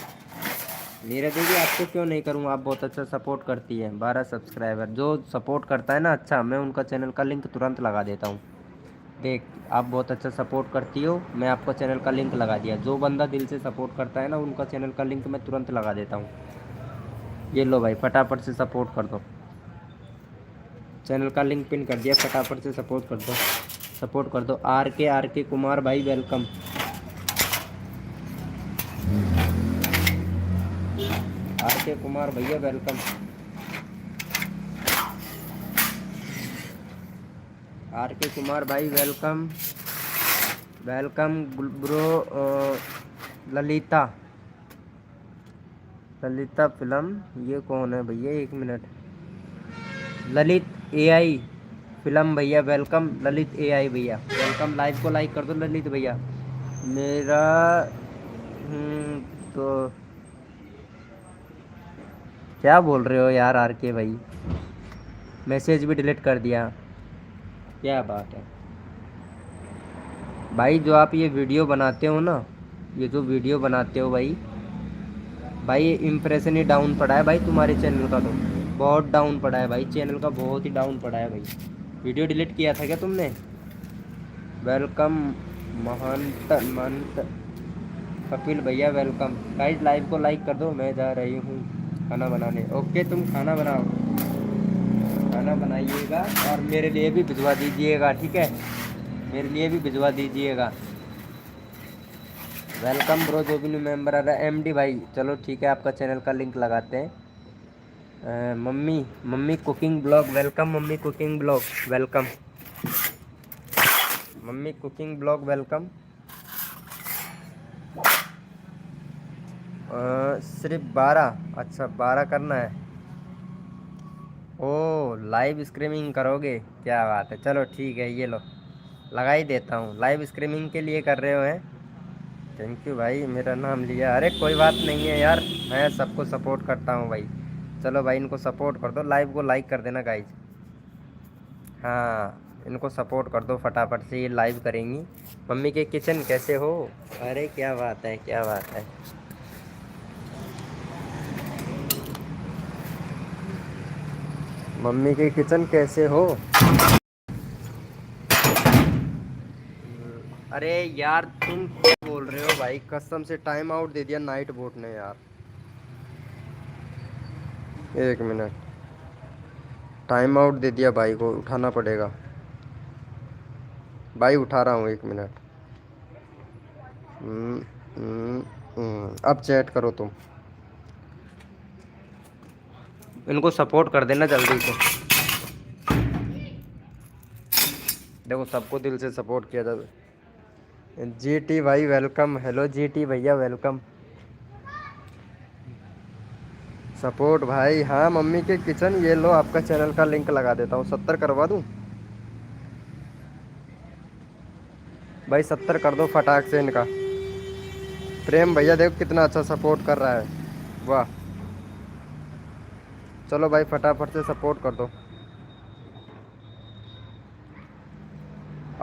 S1: नीरा देवी आपको क्यों नहीं करूँगा, आप बहुत अच्छा सपोर्ट करती है। 12 सब्सक्राइबर, जो सपोर्ट करता है ना अच्छा, मैं उनका चैनल का लिंक तुरंत लगा देता हूँ। देख आप बहुत अच्छा सपोर्ट करती हो, मैं आपका चैनल का लिंक लगा दिया। जो बंदा दिल से सपोर्ट करता है ना, उनका चैनल का लिंक मैं तुरंत लगा देता हूँ। ये लो भाई, फटाफट से सपोर्ट कर दो, चैनल का लिंक पिन कर दिया, फटाफट से सपोर्ट कर दो, सपोर्ट कर दो। आर के कुमार भाई वेलकम, आर के कुमार भैया वेलकम, आर के कुमार भाई welcome, welcome bro. Lalita, Lalita film, ये कौन है भैया, एक मिनट। ललित एआई फिल्म भैया वेलकम, ललित एआई भैया वेलकम। लाइव को लाइक कर दो ललित भैया। मेरा तो क्या बोल रहे हो यार आर के भाई, मैसेज भी डिलीट कर दिया, क्या बात है भाई। जो आप ये वीडियो बनाते हो ना, ये जो वीडियो बनाते हो भाई, भाई ये इम्प्रेशन ही डाउन पड़ा है भाई तुम्हारे चैनल का, तो बहुत डाउन पड़ा है भाई, चैनल का बहुत ही डाउन पड़ा है भाई। वीडियो डिलीट किया था क्या तुमने। वेलकम महंत कपिल भैया वेलकम। गाइस लाइव को लाइक कर दो, मैं जा रही हूँ खाना बनाने। ओके तुम खाना बनाओ, खाना बनाइएगा और मेरे लिए भी भिजवा दीजिएगा, ठीक है, मेरे लिए भी भिजवा दीजिएगा। वेलकम ब्रो, जो भी न्यू मेंबर आ रहा है। एमडी भाई चलो ठीक है, आपका चैनल का लिंक लगाते हैं। Mummy cooking blog welcome, mummy cooking blog welcome, mummy cooking blog welcome. सिर्फ 12, अच्छा 12 करना है। ओ लाइव स्ट्रीमिंग करोगे, क्या बात है, चलो ठीक है, ये लो लगा ही देता हूँ। लाइव स्ट्रीमिंग के लिए कर रहे हो हैं, थैंक यू भाई, मेरा नाम लिया। अरे कोई बात नहीं है यार, मैं सबको सपोर्ट करता हूँ भाई। चलो भाई इनको सपोर्ट कर दो, लाइव को लाइक कर देना गाइज। हाँ इनको सपोर्ट कर दो फटाफट से, ये लाइव करेंगी। मम्मी के किचन कैसे हो, अरे क्या बात है, क्या बात है। मम्मी के किचन कैसे हो? अरे यार तुम क्या बोल रहे हो भाई, कसम से टाइम आउट दे दिया नाइट बोट ने यार। एक मिनट, टाइम आउट दे दिया भाई को, उठाना पड़ेगा भाई, उठा रहा हूँ, एक मिनट। हम्म, अब चैट करो तुम, इनको सपोर्ट कर देना जल्दी से। देखो सबको दिल से सपोर्ट किया जाए। जीटी भाई वेलकम, हेलो जीटी भैया वेलकम। सपोर्ट भाई, हाँ मम्मी के किचन, ये लो आपका चैनल का लिंक लगा देता हूँ। 70 करवा दूँ भाई, 70 कर दो फटाक से इनका। प्रेम भैया देखो कितना अच्छा सपोर्ट कर रहा है, वाह। चलो भाई फटाफट से सपोर्ट कर दो।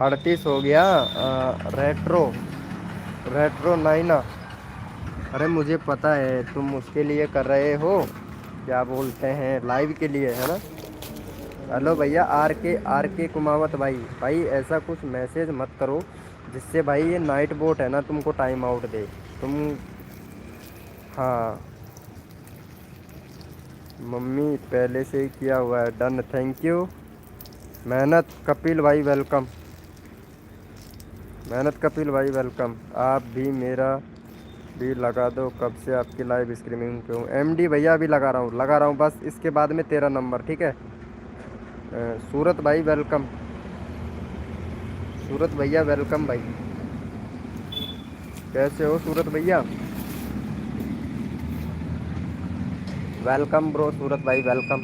S1: 38 हो गया। Retro, retro Naina. अरे मुझे पता है तुम उसके लिए कर रहे हो, क्या बोलते हैं, लाइव के लिए है ना। हेलो भैया, आर के कुमावत भाई, भाई ऐसा कुछ मैसेज मत करो जिससे भाई ये नाइट बोट है ना तुमको टाइम आउट दे। तुम, हाँ मम्मी पहले से ही किया हुआ है, डन, थैंक यू। मेहनत कपिल भाई वेलकम, मेहनत कपिल भाई वेलकम। आप भी मेरा भी लगा दो, कब से आपकी लाइव स्ट्रीमिंग पे हूँ। एमडी भैया अभी लगा रहा हूँ, लगा रहा हूँ, बस इसके बाद में तेरा नंबर, ठीक है। सूरत भाई वेलकम, सूरत भैया वेलकम भाई। कैसे हो सूरत भैया? वेलकम ब्रो सूरत भाई वेलकम।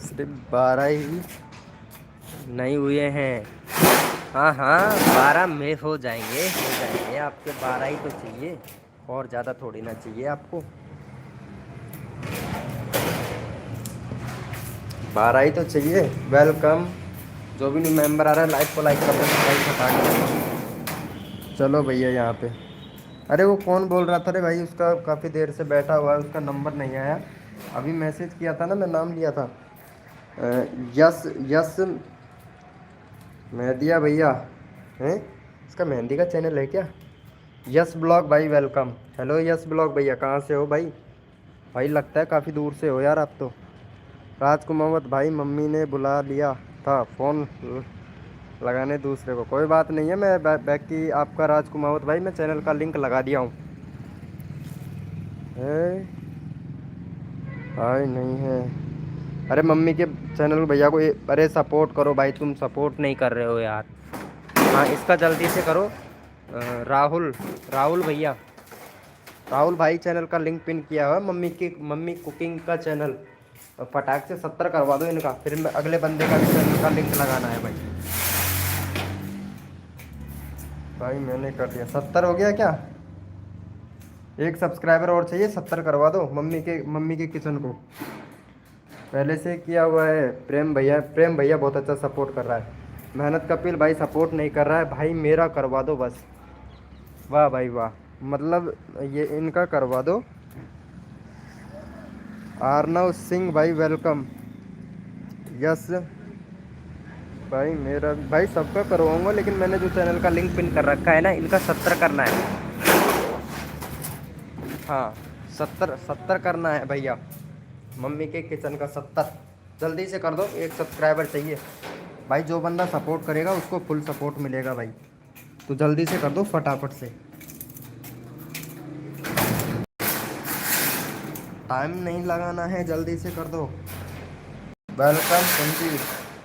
S1: सिर्फ 12 ही नहीं हुए हैं। हाँ हाँ 12 में हो जाएंगे, हो जाएंगे आपके। 12 ही तो चाहिए, और ज़्यादा थोड़ी ना चाहिए आपको। 12 ही तो चाहिए। वेलकम, जो भी न्यू मेंबर आ रहा है लाइक को लाइक कर दो भाई फटाक। चलो भैया यहाँ पे, अरे वो कौन बोल रहा था रे भाई, उसका काफ़ी देर से बैठा हुआ है, उसका नंबर नहीं आया। अभी मैसेज किया था ना, मैं नाम लिया था। यस यस मेहदिया भैया हैं, इसका मेहंदी का चैनल है क्या? यस ब्लॉग भाई वेलकम, हेलो यस ब्लॉग भैया, कहाँ से हो भाई? भाई लगता है काफ़ी दूर से हो यार आप तो। राजकुमावत भाई, मम्मी ने बुला लिया था फ़ोन लगाने दूसरे को, कोई बात नहीं है, मैं बैक की आपका राजकुमावत भाई, मैं चैनल का लिंक लगा दिया हूँ। भाई नहीं है, अरे मम्मी के चैनल भैया को अरे सपोर्ट करो भाई, तुम सपोर्ट नहीं कर रहे हो यार। हाँ इसका जल्दी से करो। राहुल, राहुल भैया, राहुल भाई चैनल का लिंक पिन किया हुआ है, मम्मी कुकिंग का चैनल। फटाक से 70 करवा दो इनका, फिर अगले बंदे का भी चैनल का लिंक लगाना है भाई। भाई मैंने कर दिया, 70 हो गया क्या? एक सब्सक्राइबर और चाहिए, 70 करवा दो मम्मी के किचन को। पहले से किया हुआ है। प्रेम भैया, प्रेम भैया बहुत अच्छा सपोर्ट कर रहा है। मेहनत कपिल भाई सपोर्ट नहीं कर रहा है भाई, मेरा करवा दो बस। वाह भाई वाह, मतलब ये इनका करवा दो। आर्नव सिंह भाई वेलकम। यस भाई, मेरा भाई सबका करवाऊंगा, लेकिन मैंने जो चैनल का लिंक पिन कर रखा है ना, इनका 70 करना है। हाँ 70 करना है भैया, मम्मी के किचन का 70 जल्दी से कर दो, एक सब्सक्राइबर चाहिए भाई। जो बंदा सपोर्ट करेगा उसको फुल सपोर्ट मिलेगा भाई, तो जल्दी से कर दो फटाफट से। टाइम नहीं लगाना है, जल्दी से कर दो। वेलकम संजीव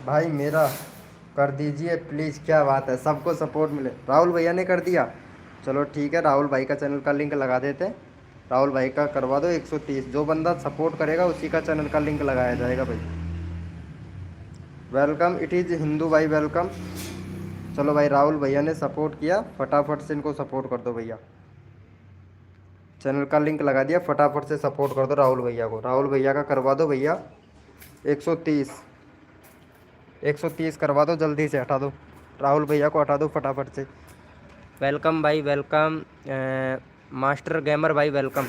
S1: भाई, मेरा कर दीजिए प्लीज़, क्या बात है, सबको सपोर्ट मिले। राहुल भैया ने कर दिया, चलो ठीक है, राहुल भाई का चैनल का लिंक लगा देते हैं। राहुल भाई का करवा दो 130, जो बंदा सपोर्ट करेगा उसी का चैनल का लिंक लगाया जाएगा भाई। वेलकम, इट इज़ हिंदू भाई वेलकम। चलो भाई राहुल भैया ने सपोर्ट किया, फटाफट से इनको सपोर्ट कर दो भैया। चैनल का लिंक लगा दिया, फटाफट से सपोर्ट कर दो राहुल भैया को। राहुल भैया का करवा दो भैया 130, 130 करवा दो, जल्दी से हटा दो राहुल भैया को, हटा दो फटाफट से। वेलकम भाई वेलकम। मास्टर गेमर भाई वेलकम।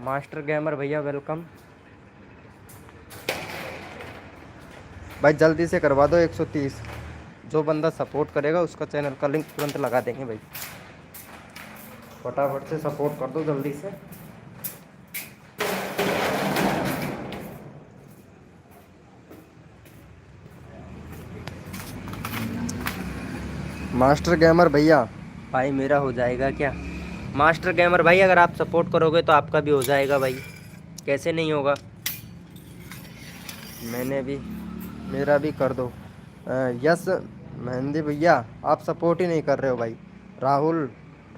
S1: मास्टर गेमर भैया वेलकम। भाई जल्दी से करवा दो 130। जो बंदा सपोर्ट करेगा उसका चैनल का लिंक तुरंत लगा देंगे भाई। फटाफट से सपोर्ट कर दो जल्दी से। मास्टर गेमर भैया भाई मेरा हो जाएगा क्या? मास्टर गेमर भाई अगर आप सपोर्ट करोगे तो आपका भी हो जाएगा भाई, कैसे नहीं होगा। मैंने भी, मेरा भी कर दो। यस मेहंदी भैया आप सपोर्ट ही नहीं कर रहे हो भाई। राहुल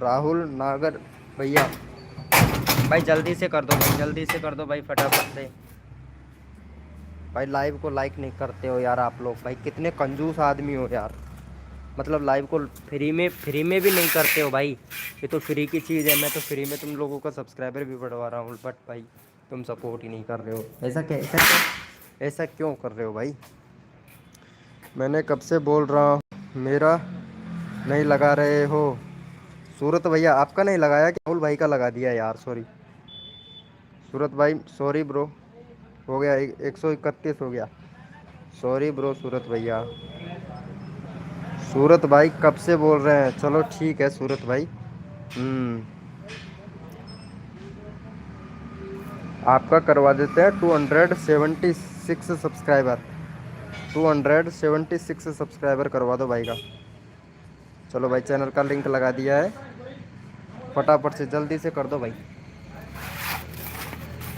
S1: राहुल नागर भैया भाई जल्दी से कर दो भाई, जल्दी से कर दो भाई फटाफट से। भाई लाइव को लाइक नहीं करते हो यार आप लोग, भाई कितने कंजूस आदमी हो यार। मतलब लाइव को फ्री में भी नहीं करते हो भाई। ये तो फ्री की चीज़ है, मैं तो फ्री में तुम लोगों का सब्सक्राइबर भी बढ़वा रहा हूँ, बट भाई तुम सपोर्ट ही नहीं कर रहे हो। ऐसा क्यों कर रहे हो भाई? मैंने कब से बोल रहा हूँ मेरा नहीं लगा रहे हो। सूरत भैया आपका नहीं लगाया कि राहुल भाई का लगा दिया यार, सॉरी सूरत भाई, सॉरी ब्रो। हो गया 131 हो गया, सॉरी ब्रो सूरत भैया। सूरत भाई कब से बोल रहे हैं, चलो ठीक है सूरत भाई। आपका करवा देते हैं 276 सब्सक्राइबर। 276 सब्सक्राइबर करवा दो भाई का। चलो भाई चैनल का लिंक लगा दिया है, फटाफट से जल्दी से कर दो भाई।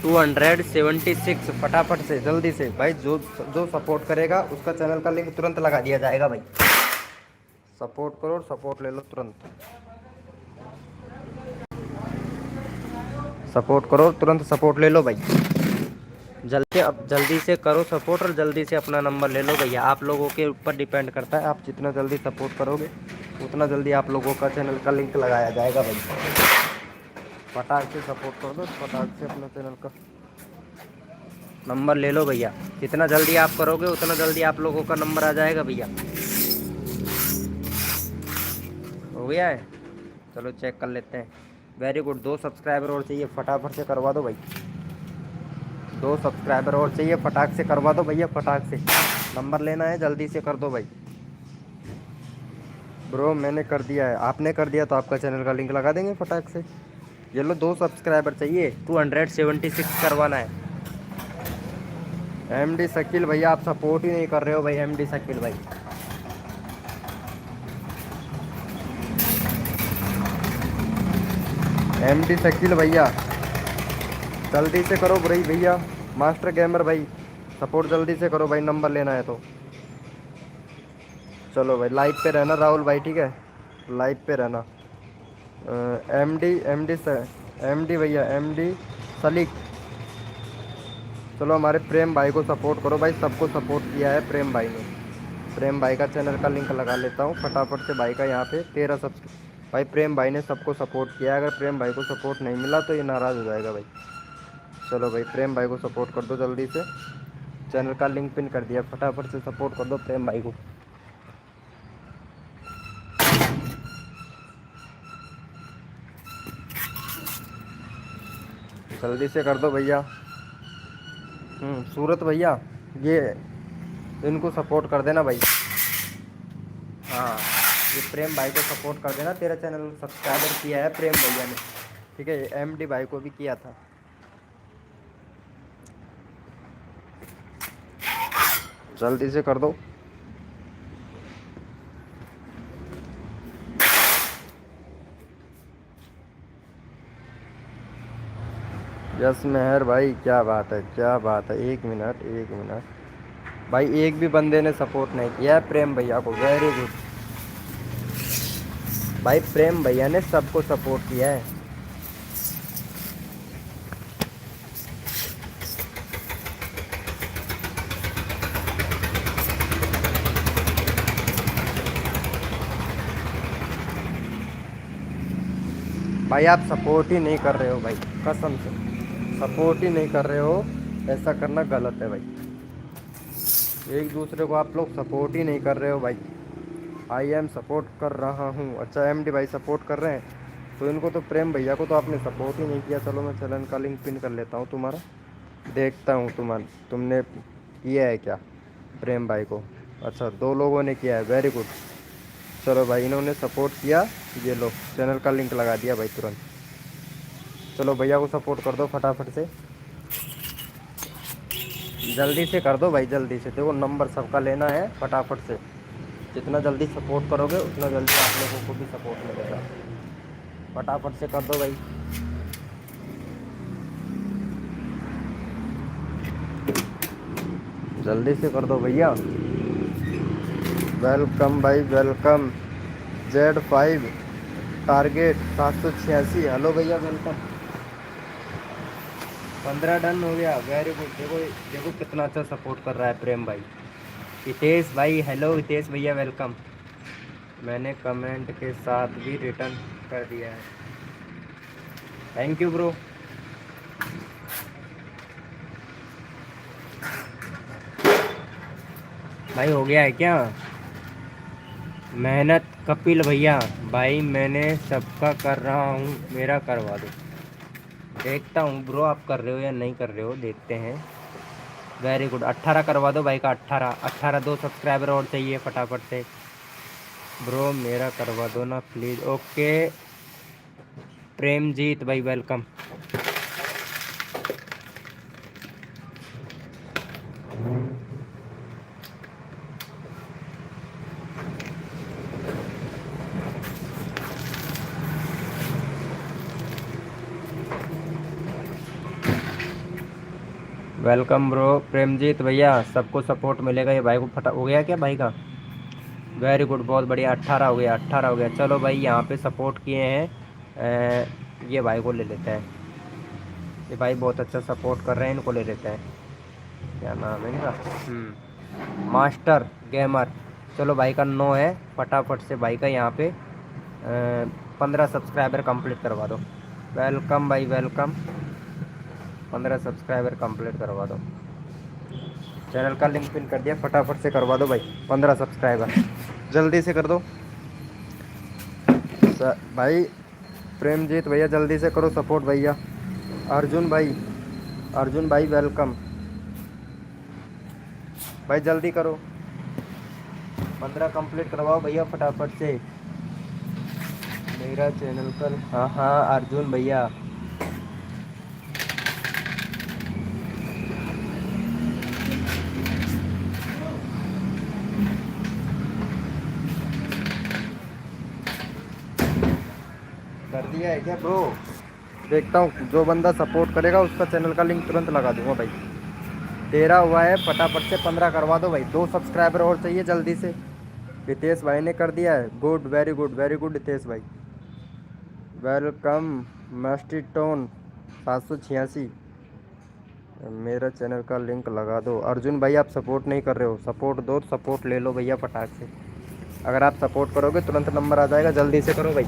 S1: 276 फटाफट से जल्दी से भाई। जो जो सपोर्ट करेगा उसका चैनल का लिंक तुरंत लगा दिया जाएगा भाई। सपोर्ट करो और सपोर्ट ले लो तुरंत। सपोर्ट करो तुरंत सपोर्ट ले लो भाई। जल्दी से करो सपोर्ट और जल्दी से अपना नंबर ले लो भैया। आप लोगों के ऊपर डिपेंड करता है, आप जितना जल्दी सपोर्ट करोगे उतना जल्दी आप लोगों का चैनल का लिंक लगाया जाएगा भाई। फटाक से सपोर्ट कर दो, फटाक से अपना चैनल का नंबर ले लो भैया। जितना जल्दी आप करोगे उतना जल्दी आप लोगों का नंबर आ जाएगा भैया। हो गया है, चलो चेक कर लेते हैं। वेरी गुड, 2 सब्सक्राइबर और चाहिए, फटाफट से करवा दो भाई। 2 सब्सक्राइबर और चाहिए, फटाक से करवा दो भैया, फटाक से। नंबर लेना है, जल्दी से कर दो भाई। ब्रो मैंने कर दिया है, आपने कर दिया तो आपका चैनल का लिंक लगा देंगे फटाक से। ये लो 2 सब्सक्राइबर चाहिए, 276 करवाना है। एमडी शकील भैया आप सपोर्ट ही नहीं कर रहे हो भाई। एमडी शकील भाई एमडी शकील भैया जल्दी से करो भाई भैया। मास्टर गेमर भाई सपोर्ट जल्दी से करो भाई, नंबर लेना है तो। चलो भाई लाइव पे रहना राहुल भाई, ठीक है लाइव पे रहना। एमडी भैया, एमडी सलीक। चलो हमारे प्रेम भाई को सपोर्ट करो भाई, सबको सपोर्ट किया है प्रेम भाई ने। प्रेम भाई का चैनल का लिंक लगा लेता हूँ फटाफट से भाई का। यहाँ पे 13 सब्सक्राइब भाई। प्रेम भाई ने सबको सपोर्ट किया है, अगर प्रेम भाई को सपोर्ट नहीं मिला तो ये नाराज़ हो जाएगा भाई। चलो भाई प्रेम भाई को सपोर्ट कर दो जल्दी से। चैनल का लिंक पिन कर दिया, फटाफट से सपोर्ट कर दो प्रेम भाई को। जल्दी से कर दो भैया। सूरत भैया ये इनको सपोर्ट कर देना भाई। हाँ ये प्रेम भाई को सपोर्ट कर देना, तेरा चैनल सब्सक्राइबर किया है प्रेम भैया ने, ठीक है। एमडी भाई को भी किया था। जल्दी से कर दो। यस मेहर भाई क्या बात है, क्या बात है। 1 मिनट भाई, एक भी बंदे ने सपोर्ट नहीं किया है प्रेम भैया को। वेरी गुड भाई, प्रेम भैया ने सबको सपोर्ट किया है। भाई आप सपोर्ट ही नहीं कर रहे हो भाई, कसम से सपोर्ट ही नहीं कर रहे हो। ऐसा करना गलत है भाई। एक दूसरे को आप लोग सपोर्ट ही नहीं कर रहे हो भाई। आई एम सपोर्ट कर रहा हूँ। अच्छा एमडी भाई सपोर्ट कर रहे हैं, तो इनको तो प्रेम भैया को तो आपने सपोर्ट ही नहीं किया। चलो मैं चैनल का लिंक पिन कर लेता हूँ तुम्हारा, देखता हूँ तुमने किया है क्या प्रेम भाई को। अच्छा 2 लोगों ने किया है, वेरी गुड। चलो भाई इन्होंने सपोर्ट किया, ये लो चैनल का लिंक लगा दिया भाई तुरंत। चलो भैया को सपोर्ट कर दो फटाफट से, जल्दी से कर दो भाई, जल्दी से। देखो नंबर सबका लेना है फटाफट से, जितना जल्दी सपोर्ट करोगे उतना जल्दी आप लोगों को भी सपोर्ट मिलेगा। फटाफट से कर दो भाई। जल्दी से कर दो भैया। वेलकम भाई वेलकम। Z5 target 786। हेलो भैया वेलकम। 15 डन हो गया, वेरी गुड। देखो देखो कितना अच्छा सपोर्ट कर रहा है प्रेम भाई। हितेश भाई हेलो, हितेश भैया वेलकम। मैंने कमेंट के साथ भी रिटर्न कर दिया है, थैंक यू ब्रो। भाई हो गया है क्या मेहनत कपिल भैया? भाई मैंने सबका कर रहा हूँ, मेरा करवा दो। देखता हूँ ब्रो आप कर रहे हो या नहीं कर रहे हो, देखते हैं। वेरी गुड, 18 करवा दो भाई का। 18 2 सब्सक्राइबर और चाहिए फटाफट से। ब्रो मेरा करवा दो ना प्लीज़। ओके प्रेमजीत भाई वेलकम। वेलकम ब्रो प्रेमजीत भैया, सबको सपोर्ट मिलेगा। ये भाई को फटा हो गया क्या भाई का? वेरी गुड, बहुत बढ़िया। 18 हो गया, 18 हो गया। चलो भाई यहाँ पे सपोर्ट किए हैं, ये भाई को ले लेते हैं। ये भाई बहुत अच्छा सपोर्ट कर रहे हैं, इनको ले लेते हैं। क्या नाम है इनका? Master gamer. चलो भाई का 9 है, फटाफट से भाई का यहाँ पे 15 सब्सक्राइबर कंप्लीट करवा दो। वेलकम भाई वेलकम। 15 सब्सक्राइबर कंप्लीट करवा दो। चैनल का लिंक पिन कर दिया, फटाफट से करवा दो भाई 15 सब्सक्राइबर, जल्दी से कर दो भाई। प्रेमजीत भैया जल्दी से करो सपोर्ट भैया। अर्जुन भाई, अर्जुन भाई वेलकम। भाई जल्दी करो, 15 कंप्लीट करवाओ भैया फटाफट से। मेरा चैनल पर, हाँ हाँ अर्जुन भैया। कर दिया है क्या ब्रो? देखता हूँ, जो बंदा सपोर्ट करेगा उसका चैनल का लिंक तुरंत लगा दूंगा भाई। 13 हुआ है, फटाफट से 15 करवा दो भाई। 2 सब्सक्राइबर और चाहिए जल्दी से। हितेश भाई ने कर दिया है, good very good very good Hitesh भाई। वेलकम मस्टीटोन 786। मेरा चैनल का लिंक लगा दो। अर्जुन भाई आप सपोर्ट नहीं कर रहे हो, सपोर्ट दो, सपोर्ट ले लो भैया फटाक से। अगर आप सपोर्ट करोगे तुरंत नंबर आ जाएगा, जल्दी से करो भाई।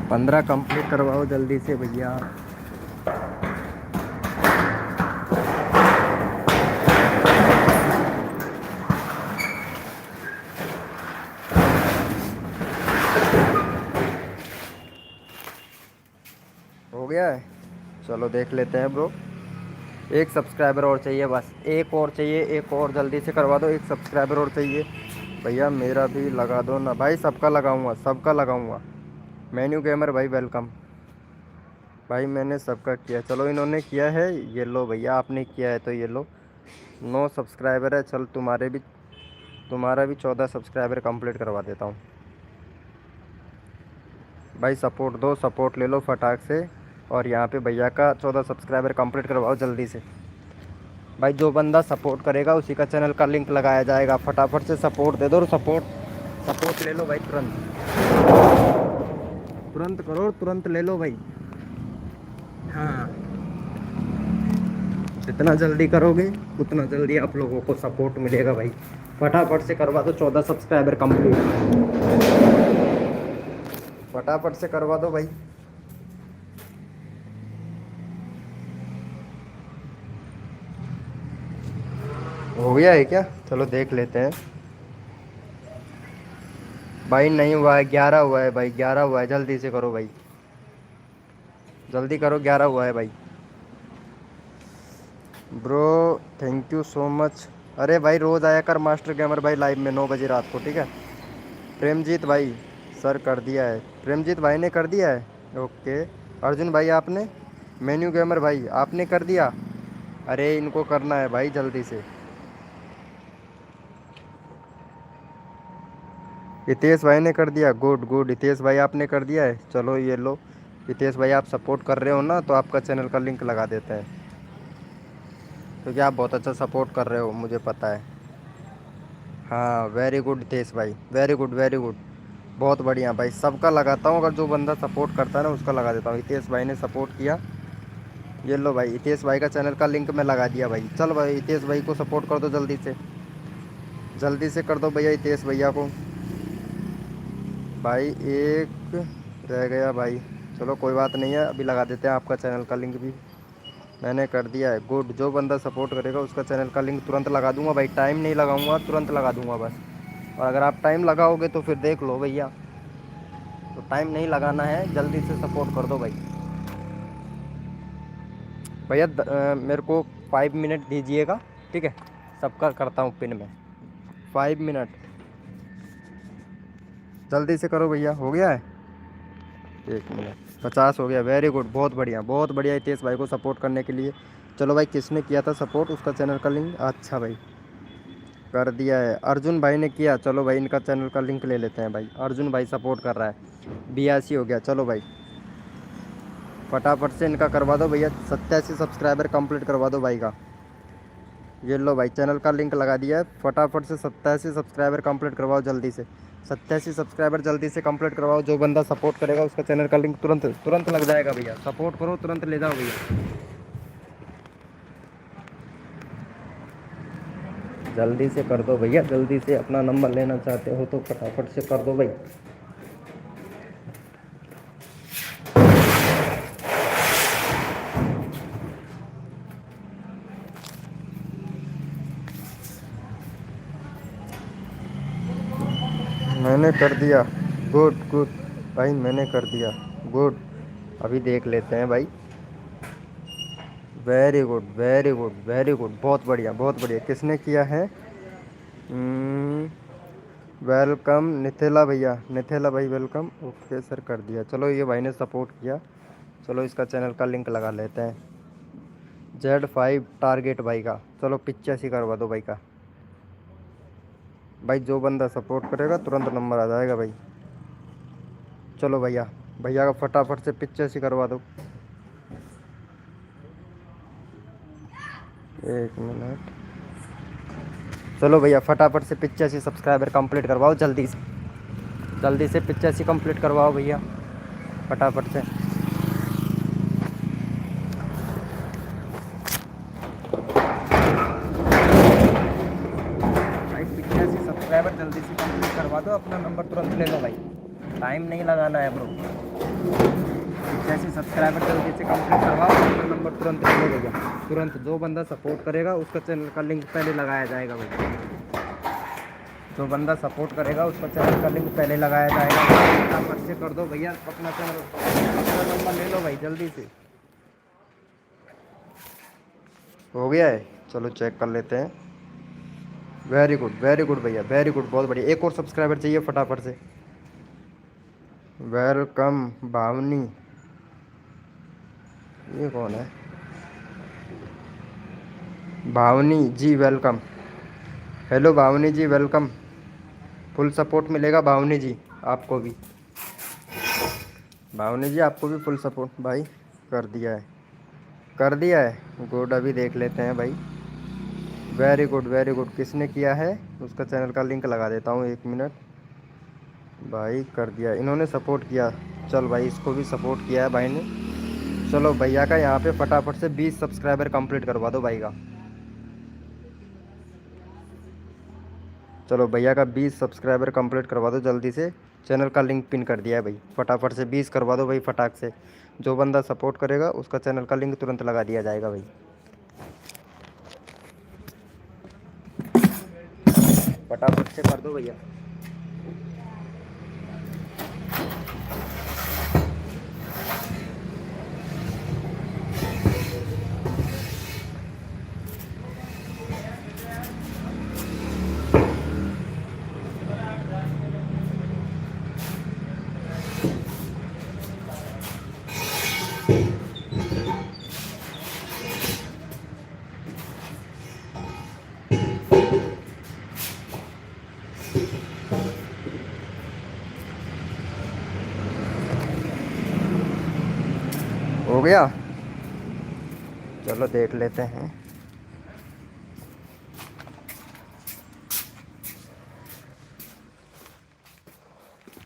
S1: 15 कंप्लीट करवाओ जल्दी से भैया। हो गया है, चलो देख लेते हैं ब्रो। एक सब्सक्राइबर और चाहिए बस, एक और चाहिए, एक और जल्दी से करवा दो। एक सब्सक्राइबर और चाहिए भैया, मेरा भी लगा दो ना भाई। सबका लगाऊंगा, सबका लगाऊंगा। मेन्यू गेमर भाई वेलकम। भाई मैंने सबका किया, चलो इन्होंने किया है, ये लो भैया आपने किया है तो ये लो। 9 सब्सक्राइबर है, चल तुम्हारा भी 14 सब्सक्राइबर कंप्लीट करवा देता हूँ भाई। सपोर्ट दो, सपोर्ट ले लो फटाक से। और यहाँ पे भैया का 14 सब्सक्राइबर कंप्लीट करवाओ जल्दी से भाई। जो बंदा सपोर्ट करेगा उसी का चैनल का लिंक लगाया जाएगा। फटाफट से सपोर्ट दे दो, और सपोर्ट सपोर्ट ले लो भाई तुरंत, तुरंत करो, तुरंत ले लो भाई। हाँ जितना जल्दी करोगे उतना जल्दी आप लोगों को सपोर्ट मिलेगा भाई। फटाफट से करवा दो 14 सब्सक्राइबर कंप्लीट, फटाफट से करवा दो भाई। हो गया है क्या? चलो देख लेते हैं। भाई नहीं हुआ है, 11 हुआ है भाई, 11 हुआ है, जल्दी से करो भाई, जल्दी करो, 11 हुआ है भाई। Bro thank you so much. अरे भाई रोज़ आया कर मास्टर गेमर भाई लाइव में 9 बजे रात को, ठीक है। प्रेमजीत भाई, सर कर दिया है, प्रेमजीत भाई ने कर दिया है, ओके। अर्जुन भाई आपने, मेन्यू गेमर भाई आपने कर दिया। अरे इनको करना है भाई जल्दी से। हितेश भाई ने कर दिया, गुड गुड, हितेश भाई आपने कर दिया है, चलो ये लो। हितेश भाई आप सपोर्ट कर रहे हो ना, तो आपका चैनल का लिंक लगा देते हैं, क्योंकि आप बहुत अच्छा सपोर्ट कर रहे हो, मुझे पता है। हाँ वेरी गुड हितेश भाई, वेरी गुड वेरी गुड, बहुत बढ़िया भाई, सबका लगाता हूँ, अगर जो बंदा सपोर्ट करता है ना उसका लगा देता हूँ। हितेश भाई ने सपोर्ट किया, ये लो भाई, हितेश भाई का चैनल का लिंक मैं लगा दिया भाई। चल भाई हितेश भाई को सपोर्ट कर दो जल्दी से, जल्दी से कर दो भैया हितेश भैया को। भाई एक रह गया भाई, चलो कोई बात नहीं है, अभी लगा देते हैं आपका चैनल का लिंक भी। मैंने कर दिया है, गुड, जो बंदा सपोर्ट करेगा उसका चैनल का लिंक तुरंत लगा दूंगा भाई, टाइम नहीं लगाऊंगा, तुरंत लगा दूंगा बस। और अगर आप टाइम लगाओगे तो फिर देख लो भैया, तो टाइम नहीं लगाना है, जल्दी से सपोर्ट कर दो भाई। भैया मेरे को 5 मिनट दीजिएगा, ठीक है, सबका करता हूँ पिन में, 5 मिनट, जल्दी से करो भैया, हो गया है। 1 मिनट 50 हो गया, वेरी गुड, बहुत बढ़िया बहुत बढ़िया हितेश भाई को सपोर्ट करने के लिए। चलो भाई किसने किया था सपोर्ट, उसका चैनल का लिंक, अच्छा भाई कर दिया है। अर्जुन भाई ने किया, चलो भाई इनका चैनल का लिंक ले लेते हैं भाई, अर्जुन भाई सपोर्ट कर रहा है, 82 हो गया, चलो भाई फटाफट से इनका करवा दो भैया, 87 सब्सक्राइबर कंप्लीट करवा दो भाई का। ये लो भाई चैनल का लिंक लगा दिया है, फटाफट से 87 सब्सक्राइबर कंप्लीट करवाओ जल्दी से, 87 सब्सक्राइबर जल्दी से कंप्लीट करवाओ, जो बंदा सपोर्ट करेगा उसका चैनल का लिंक तुरंत तुरंत लग जाएगा भैया, सपोर्ट करो तुरंत ले जाओ भैया, जल्दी से कर दो भैया, जल्दी से, अपना नंबर लेना चाहते हो तो फटाफट से कर दो भाई। मैंने कर दिया, गुड गुड भाई, मैंने कर दिया, गुड। अभी देख लेते हैं भाई, very good very good very good, बहुत बढ़िया बहुत बढ़िया, किसने किया है, वेलकम निथेला भैया, निथेला भाई वेलकम, ओके सर कर दिया, चलो ये भाई ने सपोर्ट किया, चलो इसका चैनल का लिंक लगा लेते हैं। Z5 टारगेट भाई का, चलो 85 करवा दो भाई का, भाई जो बंदा सपोर्ट करेगा तुरंत नंबर आ जाएगा भाई। चलो भैया, भैया का फटाफट से 85 करवा दो, 1 मिनट, चलो भैया फटाफट से 85 सब्सक्राइबर कंप्लीट करवाओ जल्दी से, जल्दी से 85 कंप्लीट करवाओ भैया फटाफट से। भाई 85 सब्सक्राइबर जल्दी से कंप्लीट करवा दो, अपना नंबर तुरंत ले लो भाई, टाइम नहीं लगाना है ब्रो, 85 सब्सक्राइबर जल्दी से कंप्लीट करवाओ, अपना नंबर तुरंत ले लो भैया, तुरंत, जो बंदा सपोर्ट करेगा उसका चैनल का लिंक पहले लगाया जाएगा भाई, जो बंदा सपोर्ट करेगा उसका चैनल का लिंक पहले लगाया जाएगा, फटाफट से कर दो भैया, अपना चैनल, अपना नंबर ले लो भाई जल्दी से। हो गया है, चलो चेक कर लेते हैं, वेरी गुड भैया, वेरी गुड, बहुत बढ़िया, एक और सब्सक्राइबर चाहिए फटाफट से। वेलकम भावनी, ये कौन है, भावनी जी वेलकम, हेलो भावनी जी वेलकम, फुल सपोर्ट मिलेगा भावनी जी आपको भी, भावनी जी आपको भी फुल सपोर्ट भाई, कर दिया है, कर दिया है, गुड, अभी देख लेते हैं भाई, वेरी गुड, किसने किया है उसका चैनल का लिंक लगा देता हूँ, 1 मिनट भाई, कर दिया, इन्होंने सपोर्ट किया, चल भाई इसको भी सपोर्ट किया है भाई ने, चलो भैया का यहाँ पे फटाफट से 20 सब्सक्राइबर कंप्लीट करवा दो भाई का, चलो भैया का 20 सब्सक्राइबर कंप्लीट करवा दो जल्दी से, चैनल का लिंक पिन कर दिया है भाई, फटाफट से 20 करवा दो भाई फटाक से, जो बंदा सपोर्ट करेगा उसका चैनल का लिंक तुरंत लगा दिया जाएगा भाई, फटाफट से कर दो भैया। हो गया। चलो देख लेते हैं।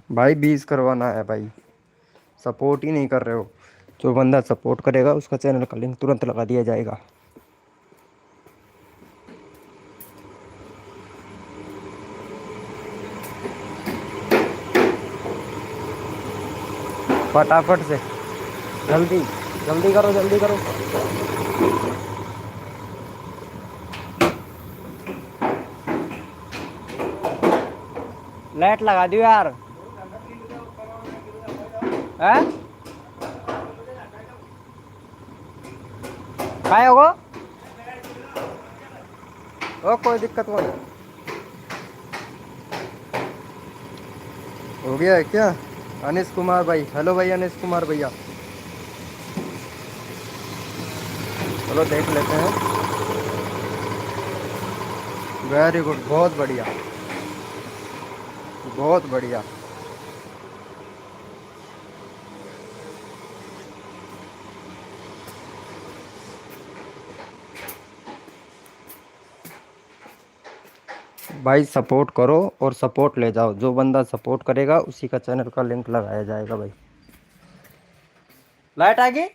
S1: भाई 20 करवाना है भाई, सपोर्ट ही नहीं कर रहे हो। जो बंदा सपोर्ट करेगा उसका चैनल का लिंक तुरंत लगा दिया जाएगा। फटाफट से, जल्दी जल्दी करो, जल्दी करो। लाइट लगा दियो यार। हैं काय होगो? ओ कोई दिक्कत नहीं। हो गया है क्या? अनिश कुमार भाई, हेलो भाई अनिश कुमार भैया। चलो देख लेते हैं। वेरी गुड, बहुत बढ़िया, बहुत बढ़िया। भाई सपोर्ट करो और सपोर्ट ले जाओ। जो बंदा सपोर्ट करेगा उसी का चैनल का लिंक लगाया जाएगा भाई। लाइट आ गई।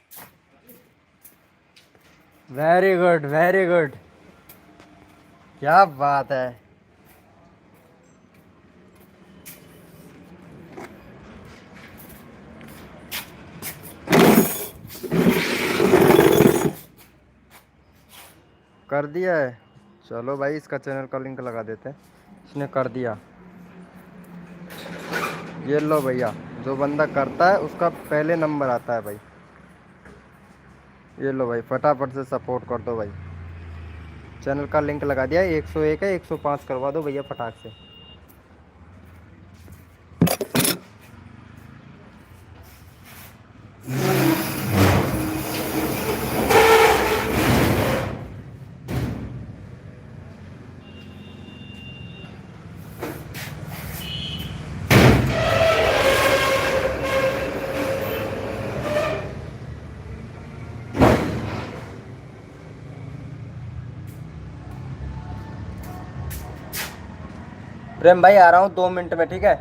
S1: वेरी गुड, वेरी गुड, क्या बात है। कर दिया है। चलो भाई इसका चैनल का लिंक लगा देते हैं। इसने कर दिया। ये लो भैया, जो बंदा करता है उसका पहले नंबर आता है भाई। ये लो भाई, फटाफट से सपोर्ट कर दो भाई। चैनल का लिंक लगा दिया। 101 है, 105 करवा दो भैया फटाक से। प्रेम भाई आ रहा हूँ 2 मिनट में, ठीक है।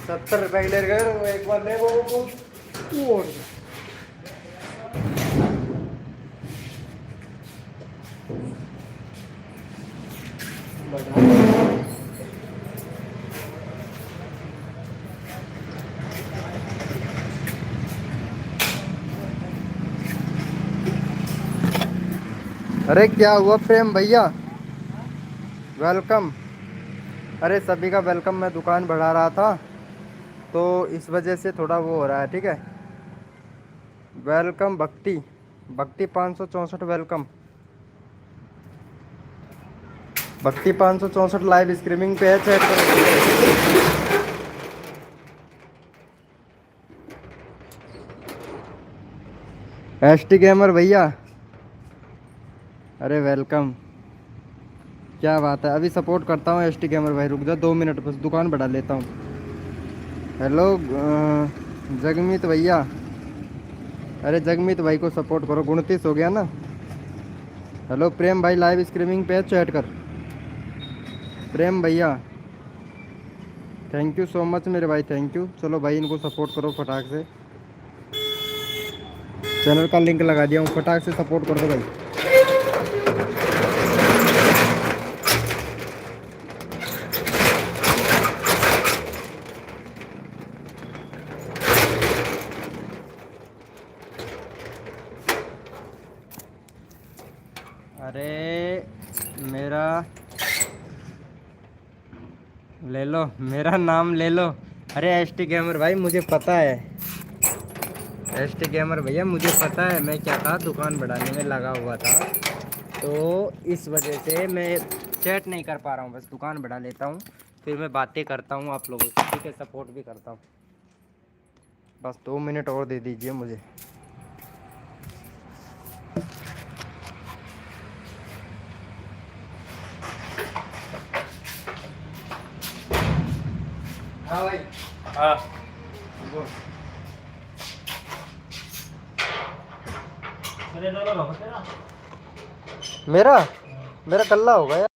S1: ₹70 ले गए एक बार ले वो तोड़ दो। अरे क्या हुआ प्रेम भैया, वेलकम। अरे सभी का वेलकम, मैं दुकान बढ़ा रहा था तो इस वजह से थोड़ा वो हो रहा है, ठीक है। वेलकम भक्ति, भक्ति 564 वेलकम। भक्ति 564 लाइव स्ट्रीमिंग पे है, चैट करो। एसटी गेमर भैया, अरे वेलकम। क्या बात है, अभी सपोर्ट करता हूँ एसटी गेमर भाई, रुक जा 2 मिनट बस, दुकान बढ़ा लेता हूँ। हेलो जगमीत भैया, अरे जगमीत भाई को सपोर्ट करो, 29 हो गया ना। हेलो प्रेम भाई, लाइव स्ट्रीमिंग पे चैट कर। प्रेम भैया थैंक यू सो मच मेरे भाई, थैंक यू। चलो भाई इनको सपोर्ट करो फटाक से, चैनल का लिंक लगा दिया हूँ, फटाक से सपोर्ट कर दो भाई। अरे मेरा ले लो, मेरा नाम ले लो। अरे एसटी गेमर भाई मुझे पता है, एसटी गेमर भैया मुझे पता है, मैं क्या था दुकान बढ़ाने में लगा हुआ था, तो इस वजह से मैं चैट नहीं कर पा रहा हूँ। बस दुकान बढ़ा लेता हूँ, फिर मैं बातें करता हूँ आप लोगों से, ठीक है, सपोर्ट भी करता हूँ। बस 2 मिनट और दे दीजिए मुझे। हाँ भाई, हाँ बोल। मेरा मेरा कल्ला होगा यार।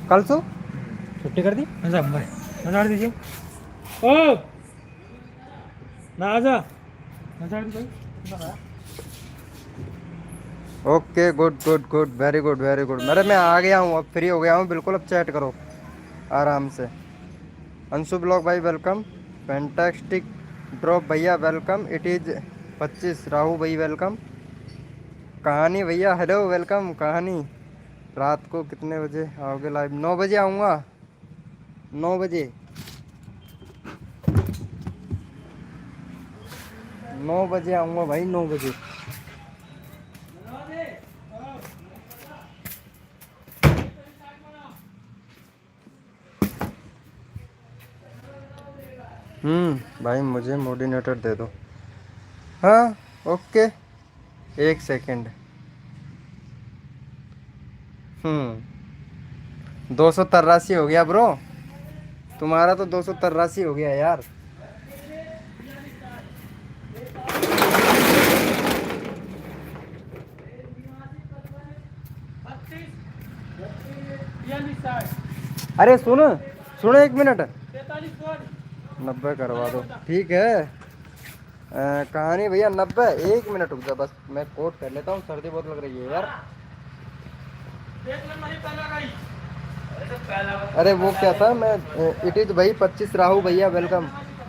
S1: कल सो छुट्टी कर दी।
S2: नजार दीजिए। ओ ना आजा नजार दी भाई।
S1: Okay good good good very good very good. मेरे मैं आ गया हूँ, अब फ्री हो गया हूँ बिल्कुल। अब चैट करो आराम से। अंशु ब्लॉग भाई वेलकम। फैंटास्टिक ड्रॉप भैया वेलकम। इट इज़ 25 राहु भाई वेलकम। कहानी भैया हेलो वेलकम। कहानी रात को कितने बजे आओगे लाइव? 9 बजे आऊँगा, 9 बजे, 9 बजे आऊँगा भाई, 9 बजे। भाई मुझे मोडिनेटर दे दो। हाँ ओके, एक सेकंड। 283 हो गया ब्रो, तुम्हारा तो 283 हो गया यार। अरे सुन सुनो 1 मिनट, 90 करवा दो ठीक है। कहानी भैया 90, 1 मिनट रुक जा बस, मैं कोट कर लेता हूँ, सर्दी बहुत लग रही है यार। अरे वो क्या था मैं, इट इज़ भाई 25 राहु भैया वेलकम।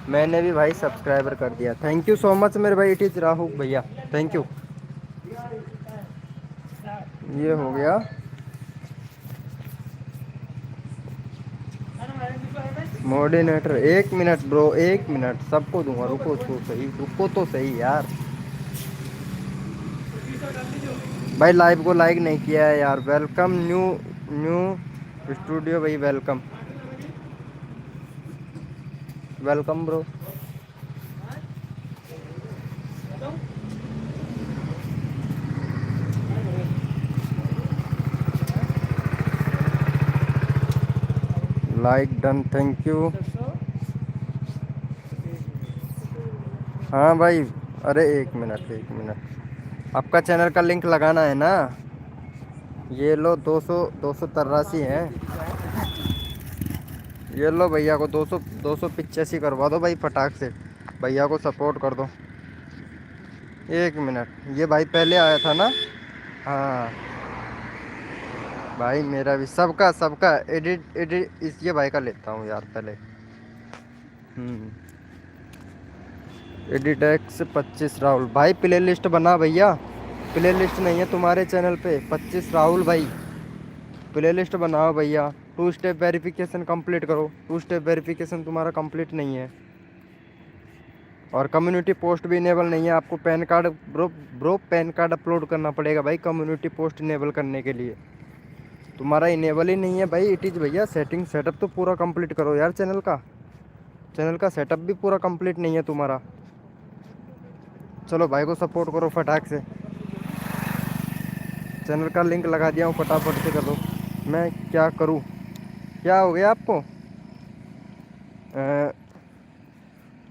S1: मैंने भी भाई सब्सक्राइबर कर दिया, थैंक यू सो मच मेरे भाई। इट इज़ राहु भैया थैंक यू। ये हो गया मोडिनेटर। 1 मिनट ब्रो, 1 मिनट, सबको दूंगा। रुको तो सही, रुको तो सही यार। भाई लाइव को लाइक नहीं किया है यार। वेलकम न्यू न्यू स्टूडियो भाई welcome, welcome bro. Like done thank you. हाँ भाई, अरे 1 मिनट 1 मिनट, आपका चैनल का लिंक लगाना है ना। ये लो 283 है। ये लो भैया को 285 करवा दो भाई फटाक से, भैया को सपोर्ट कर दो। 1 मिनट, ये भाई पहले आया था ना। हाँ भाई मेरा भी, सबका सबका एडिट एडिट इस ये भाई का लेता हूँ यार पहले। एडिट एक्स 25 राहुल भाई, प्ले लिस्ट बना भैया। प्ले लिस्ट नहीं है तुम्हारे चैनल पे। 25 राहुल भाई प्ले लिस्ट बनाओ भैया। 2 स्टेप वेरिफिकेशन कंप्लीट करो। 2 स्टेप वेरिफिकेशन तुम्हारा कंप्लीट नहीं है, और कम्युनिटी पोस्ट भी इनेबल नहीं है। आपको pan card bro pan card upload करना पड़ेगा भाई कम्युनिटी पोस्ट इनेबल करने के लिए। तुम्हारा इनेबल ही नहीं है भाई। इट इज़ भैया सेटिंग सेटअप तो पूरा कंप्लीट करो यार। चैनल का सेटअप भी पूरा कंप्लीट नहीं है तुम्हारा। चलो भाई को सपोर्ट करो फटाक से। चैनल का लिंक लगा दिया हूँ, फटाफट से कर दो। मैं क्या करूँ? क्या हो गया आपको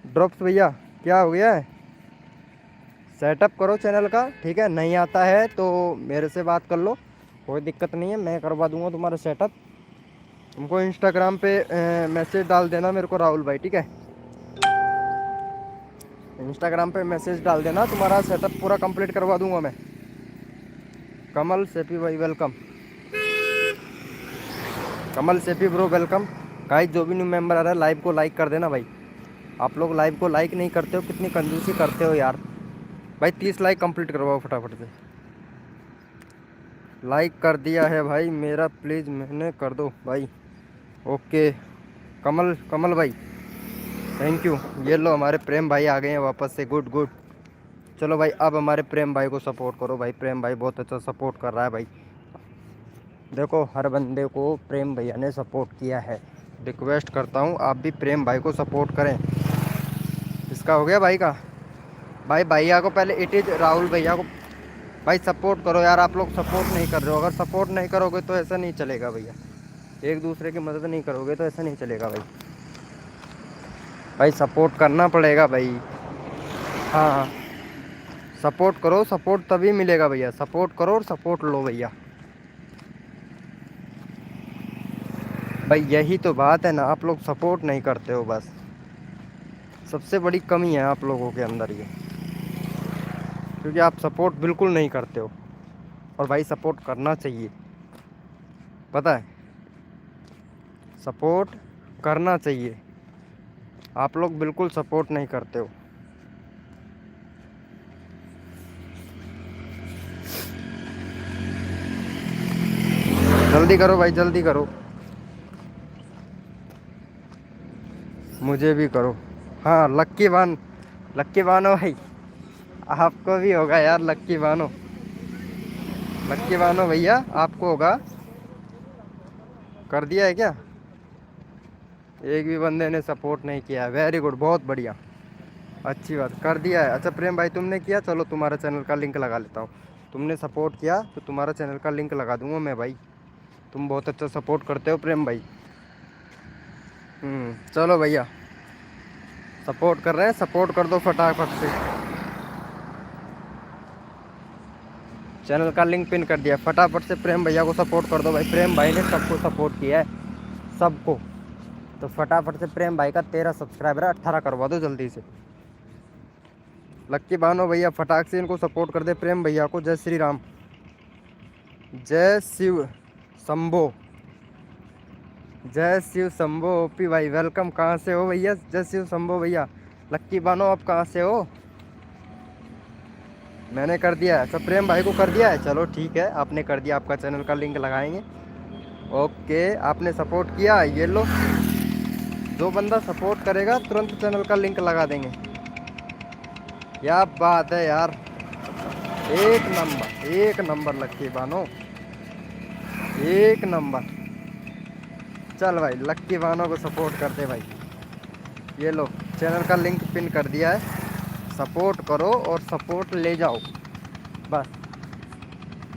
S1: ड्रॉप्स भैया? क्या हो गया है? सेटअप करो चैनल का, ठीक है। नहीं आता है तो मेरे से बात कर लो, कोई दिक्कत नहीं है, मैं करवा दूंगा तुम्हारा सेटअप। तुमको इंस्टाग्राम पे मैसेज डाल देना मेरे को राहुल भाई, ठीक है। इंस्टाग्राम पे मैसेज डाल देना, तुम्हारा सेटअप पूरा कंप्लीट करवा दूंगा मैं। कमल सेपी भाई वेलकम। कमल सेपी ब्रो वेलकम। गाइस जो भी न्यू मेंबर आ रहा है लाइव को लाइक कर देना भाई। आप लोग लाइव को लाइक नहीं करते हो, कितनी कंजूसी करते हो यार। भाई 30 लाइक कंप्लीट करवाओ फटाफट से। लाइक कर दिया है भाई मेरा, प्लीज़ मैंने कर दो भाई। ओके कमल भाई थैंक यू। ये लो हमारे प्रेम भाई आ गए हैं वापस से, गुड गुड। चलो भाई अब हमारे प्रेम भाई को सपोर्ट करो भाई। प्रेम भाई बहुत अच्छा सपोर्ट कर रहा है भाई। देखो हर बंदे को प्रेम भैया ने सपोर्ट किया है। रिक्वेस्ट करता हूँ आप भी प्रेम भाई को सपोर्ट करें। इसका हो गया भाई का। भाई भैया को पहले, इट इज़ राहुल भैया को भाई सपोर्ट करो यार। आप लोग सपोर्ट नहीं कर रहे हो। अगर सपोर्ट नहीं करोगे तो ऐसा नहीं चलेगा भैया। एक दूसरे की मदद नहीं करोगे तो ऐसा नहीं चलेगा भाई। भाई सपोर्ट करना पड़ेगा भाई। हाँ सपोर्ट करो, सपोर्ट तभी मिलेगा भैया। सपोर्ट करो और सपोर्ट लो भैया। भाई यही तो बात है ना, आप लोग सपोर्ट नहीं करते हो, बस सबसे बड़ी कमी है आप लोगों के अंदर ये, क्योंकि आप सपोर्ट बिल्कुल नहीं करते हो। और भाई सपोर्ट करना चाहिए, पता है, सपोर्ट करना चाहिए। आप लोग बिल्कुल सपोर्ट नहीं करते हो। जल्दी करो भाई, जल्दी करो, मुझे भी करो। हाँ लक्की बानो भाई, आपको भी होगा यार लक्की बानो भैया, आपको होगा। कर दिया है क्या? एक भी बंदे ने सपोर्ट नहीं किया है, वेरी गुड, बहुत बढ़िया, अच्छी बात, कर दिया है। अच्छा प्रेम भाई तुमने किया, चलो तुम्हारा चैनल का लिंक लगा लेता हूँ। तुमने सपोर्ट किया तो तुम्हारा चैनल का लिंक लगा दूंगा मैं भाई, तुम बहुत अच्छा सपोर्ट करते हो प्रेम भाई। चलो भैया, सपोर्ट कर रहे हैं, सपोर्ट कर दो फटाफट से। चैनल का लिंक पिन कर दिया, फटाफट से प्रेम भैया को सपोर्ट कर दो भाई। प्रेम भाई ने सबको सपोर्ट किया है, सबको। तो फटाफट से प्रेम भाई का 13 सब्सक्राइबर है, 18 करवा दो जल्दी से। लक्की बानो भैया फटाक से इनको सपोर्ट कर दे प्रेम भैया को। जय श्री राम, जय शिव शंभो, जय शिव शंभो। ओपी भाई वेलकम, कहाँ से हो भैया? जय शिव शंभो भैया। लक्की बानो आप कहाँ से हो? मैंने कर दिया है, सब प्रेम भाई को कर दिया है, चलो ठीक है, आपने कर दिया, आपका चैनल का लिंक लगाएंगे। ओके, आपने सपोर्ट किया, ये लो, जो बंदा सपोर्ट करेगा तुरंत चैनल का लिंक लगा देंगे। क्या बात है यार, एक नंबर लक्की बानो, एक नंबर। चल भाई लक्की बानो को सपोर्ट कर दे भाई। ये लो चैनल का लिंक पिन कर दिया है, सपोर्ट करो और सपोर्ट ले जाओ, बस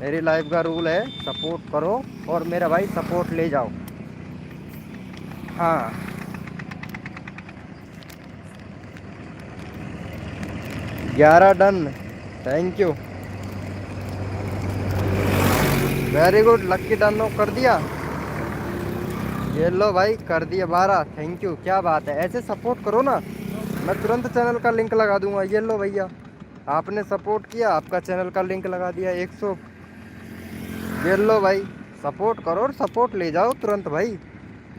S1: मेरी लाइफ का रूल है, सपोर्ट करो और मेरा भाई सपोर्ट ले जाओ। हाँ 11 done, thank you, very good. Lucky done कर दिया, ये लो भाई कर दिया 12, थैंक यू, क्या बात है, ऐसे सपोर्ट करो ना, मैं तुरंत चैनल का लिंक लगा दूंगा। ये लो भैया, आपने सपोर्ट किया, आपका चैनल का लिंक लगा दिया 100। ये लो भाई, सपोर्ट करो और सपोर्ट ले जाओ तुरंत भाई,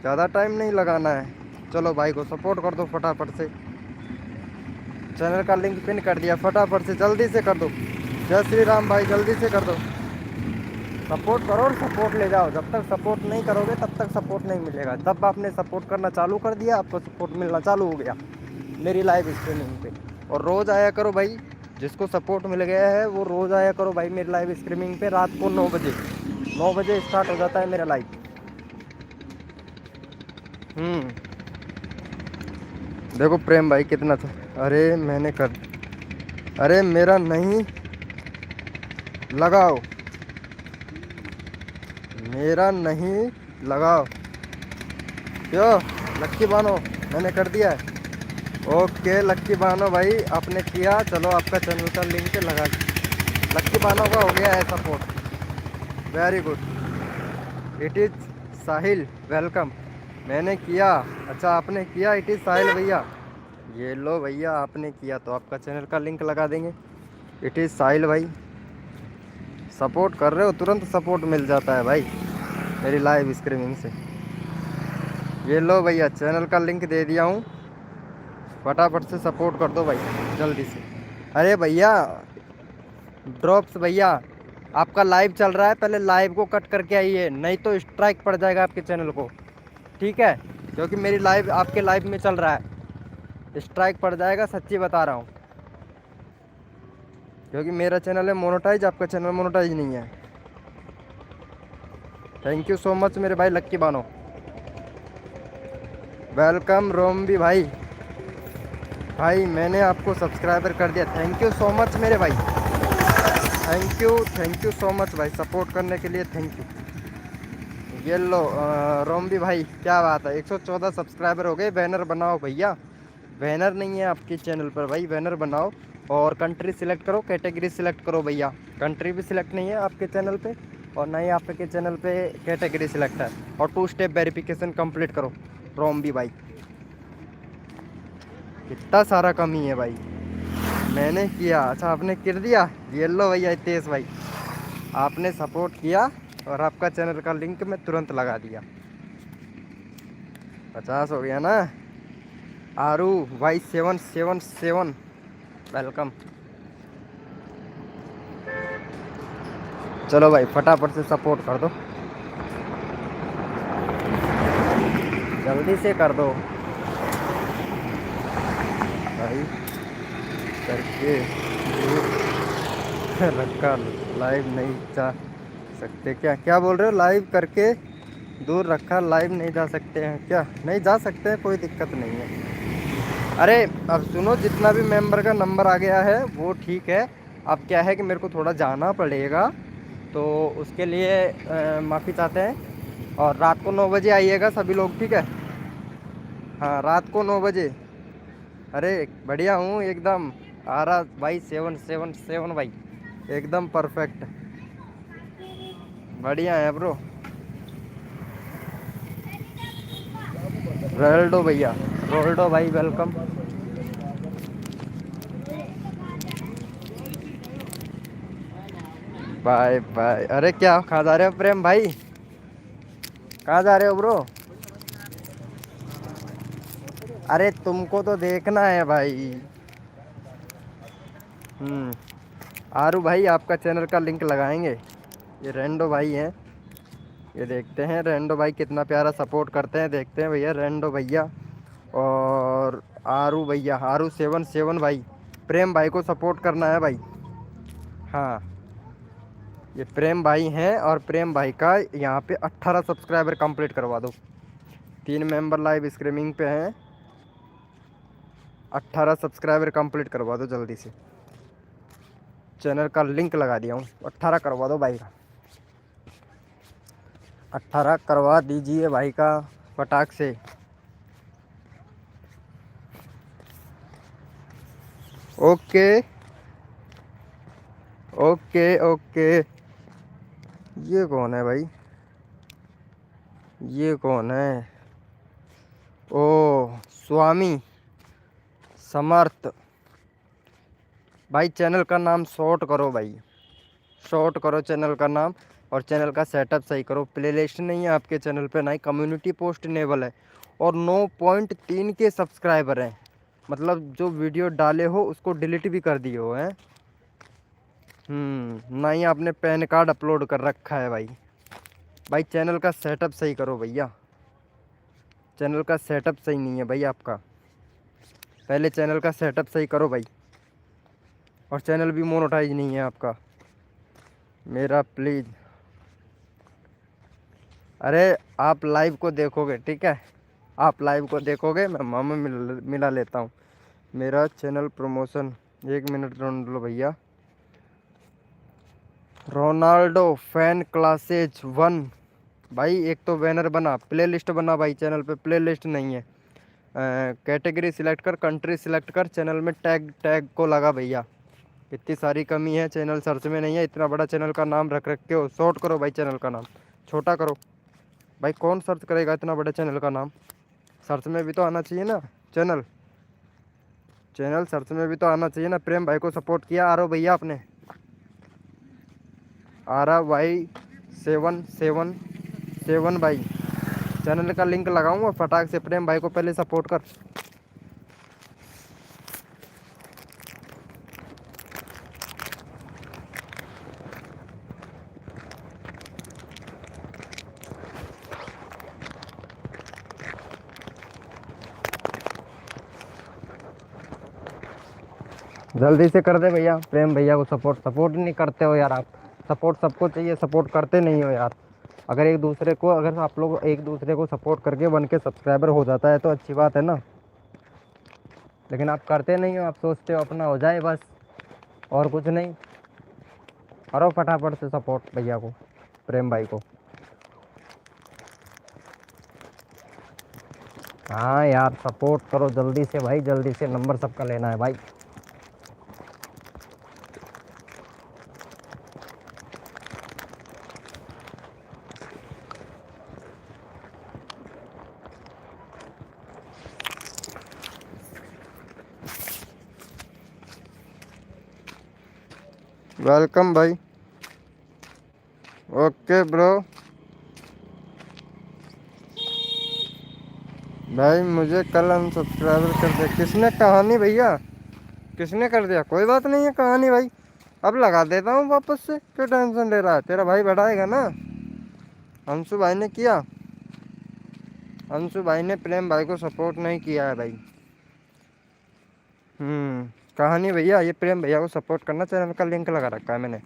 S1: ज़्यादा टाइम नहीं लगाना है। चलो भाई को सपोर्ट कर दो फटाफट से, चैनल का लिंक पिन कर दिया, फटाफट से जल्दी से कर दो। जय श्री राम भाई, जल्दी से कर दो, सपोर्ट करो और सपोर्ट ले जाओ। जब तक सपोर्ट नहीं करोगे तब तक सपोर्ट नहीं मिलेगा। जब आपने सपोर्ट करना चालू कर दिया, आपको सपोर्ट मिलना चालू हो गया मेरी लाइव स्ट्रीमिंग पे। और रोज़ आया करो भाई, जिसको सपोर्ट मिल गया है वो रोज़ आया करो भाई मेरी लाइव स्ट्रीमिंग पे। रात को 9 बजे स्टार्ट हो जाता है मेरा लाइव। देखो प्रेम भाई कितना था, अरे मैंने कर, अरे मेरा नहीं लगाओ, मेरा नहीं लगाओ, क्यों लक्की बानो, मैंने कर दिया है। ओके लक्की बानो भाई आपने किया, चलो आपका चैनल का लिंक लगा, लक्की बानो का हो गया है support, very good. It is Sahil welcome, मैंने किया, अच्छा आपने किया, इट इज़ साहिल भैया। ये लो भैया आपने किया तो आपका चैनल का लिंक लगा देंगे। इट इज़ साहिल भाई, सपोर्ट कर रहे हो, तुरंत सपोर्ट मिल जाता है भाई मेरी लाइव स्ट्रीमिंग से। ये लो भैया चैनल का लिंक दे दिया हूँ, फटाफट से सपोर्ट कर दो भाई जल्दी से। अरे भैया ड्रॉप्स भैया, आपका लाइव चल रहा है, पहले लाइव को कट करके आइए, नहीं तो स्ट्राइक पड़ जाएगा आपके चैनल को, ठीक है, क्योंकि मेरी लाइव आपके लाइव में चल रहा है, स्ट्राइक पड़ जाएगा, सच्ची बता रहा हूँ, क्योंकि मेरा चैनल है मोनेटाइज, आपका चैनल मोनेटाइज नहीं है। थैंक यू सो मच मेरे भाई लक्की बानो, वेलकम रोम्बी भाई, भाई मैंने आपको सब्सक्राइबर कर दिया, थैंक यू सो मच मेरे भाई, थैंक यू सो मच भाई सपोर्ट करने के लिए, थैंक यू। ये लो रोम्बी भाई, क्या बात है, 114 सब्सक्राइबर हो गए। बैनर बनाओ भैया, बैनर नहीं है आपके चैनल पर भाई, बैनर बनाओ और कंट्री सिलेक्ट करो, कैटेगरी सिलेक्ट करो भैया, कंट्री भी सिलेक्ट नहीं है आपके चैनल पे, और ना ही आपके चैनल पे कैटेगरी सिलेक्ट है, और 2 स्टेप वेरिफिकेशन कंप्लीट करो रोम भी भाई। कितना सारा कमी है भाई। मैंने किया, अच्छा आपने कर दिया। ये लो भैया हितेश भाई, आपने सपोर्ट किया और आपका चैनल का लिंक मैं तुरंत लगा दिया। 50 हो गया ना। आरू भाई 777 वेलकम। चलो भाई फटाफट से सपोर्ट कर दो, जल्दी से कर दो भाई। करके रखा लाइव नहीं जा सकते क्या? क्या बोल रहे हो? लाइव करके दूर रखा लाइव नहीं जा सकते हैं क्या? नहीं जा सकते हैं, कोई दिक्कत नहीं है। अरे अब सुनो, जितना भी मेंबर का नंबर आ गया है वो ठीक है। अब क्या है कि मेरे को थोड़ा जाना पड़ेगा, तो उसके लिए माफ़ी चाहते हैं। और रात को 9 बजे आइएगा सभी लोग, ठीक है? हाँ रात को 9 बजे। अरे बढ़िया हूँ एकदम। आ रहा भाई 777 भाई, एकदम परफेक्ट, बढ़िया है ब्रो। रोल्डो भैया, रोल्डो भाई वेलकम। Bye bye. अरे क्या कहाँ जा रहे हो प्रेम भाई? कहाँ जा रहे हो ब्रो? अरे तुमको तो देखना है भाई। आरू भाई आपका चैनल का लिंक लगाएंगे। ये रेंडो भाई हैं, ये देखते हैं रेंडो भाई कितना प्यारा सपोर्ट करते हैं, देखते हैं भैया रेंडो भैया और आरू भैया। आरू 77 भाई, प्रेम भाई को सपोर्ट करना है भाई। हाँ ये प्रेम भाई हैं, और प्रेम भाई का यहाँ पे 18 सब्सक्राइबर कंप्लीट करवा दो। 3 मेंबर लाइव स्ट्रीमिंग पे हैं, 18 सब्सक्राइबर कंप्लीट करवा दो जल्दी से। चैनल का लिंक लगा दिया हूँ, 18 करवा दो भाई का, 18 करवा दीजिए भाई का फटाक से। Okay okay okay. ये कौन है भाई? ये कौन है? ओ स्वामी समर्थ भाई। चैनल का नाम शॉर्ट करो भाई, शॉर्ट करो चैनल का नाम, और चैनल का सेटअप सही करो। प्लेलिस्ट नहीं है आपके चैनल पे, ना ही कम्युनिटी पोस्ट इनेबल है, और 9.3 के सब्सक्राइबर हैं। मतलब जो वीडियो डाले हो उसको डिलीट भी कर दिए हो हैं। ना ही आपने पैन कार्ड अपलोड कर रखा है भाई। भाई चैनल का सेटअप सही करो भैया, चैनल का सेटअप सही नहीं है भाई आपका। पहले चैनल का सेटअप सही करो भाई, और चैनल भी मोनेटाइज नहीं है आपका मेरा, प्लीज़। अरे आप लाइव को देखोगे, ठीक है? आप लाइव को देखोगे, मैं मामा मिला लेता हूँ। मेरा चैनल प्रमोशन, 1 मिनट ढूंढ लो भैया। रोनाल्डो फैन क्लासेज 1 भाई। एक तो बैनर बना, प्लेलिस्ट बना भाई। चैनल पे प्लेलिस्ट नहीं है। कैटेगरी सिलेक्ट कर, कंट्री सिलेक्ट कर, चैनल में टैग को लगा भैया। इतनी सारी कमी है, चैनल सर्च में नहीं है। इतना बड़ा चैनल का नाम रख के हो, शॉर्ट करो भाई चैनल का नाम, छोटा करो भाई। कौन सर्च करेगा इतना बड़े चैनल का नाम? सर्च में भी तो आना चाहिए ना चैनल, चैनल सर्च में भी तो आना चाहिए ना। प्रेम भाई को सपोर्ट किया आ रहा भैया आपने? आ रहा भाई 777 भाई। चैनल का लिंक लगाऊंगा फटाक से। प्रेम भाई को पहले सपोर्ट कर। जल्दी से कर दे भैया। प्रेम भैया को सपोर्ट नहीं करते हो यार आप। सपोर्ट सबको चाहिए, सपोर्ट करते नहीं हो यार। अगर आप लोग एक दूसरे को सपोर्ट करके 1 के सब्सक्राइबर हो जाता है तो अच्छी बात है ना, लेकिन आप करते नहीं हो। आप सोचते हो अपना हो जाए बस, और कुछ नहीं। करो फटाफट से सपोर्ट भैया को, प्रेम भाई को। हाँ यार सपोर्ट करो जल्दी से भाई, जल्दी से। नंबर सबका लेना है भाई। वेलकम भाई। Okay bro. भाई मुझे कल अनसब्सक्राइबर कर दिया किसने? कहानी भैया, किसने कर दिया? कोई बात नहीं है कहानी भाई, अब लगा देता हूँ वापस से, क्यों टेंशन ले रहा है? तेरा भाई बढ़ाएगा ना। अंशु भाई ने किया, अंशु भाई ने प्रेम भाई को सपोर्ट नहीं किया है भाई। कहानी भैया, ये प्रेम भैया को सपोर्ट करना, चैनल का लिंक लगा रखा है मैंने।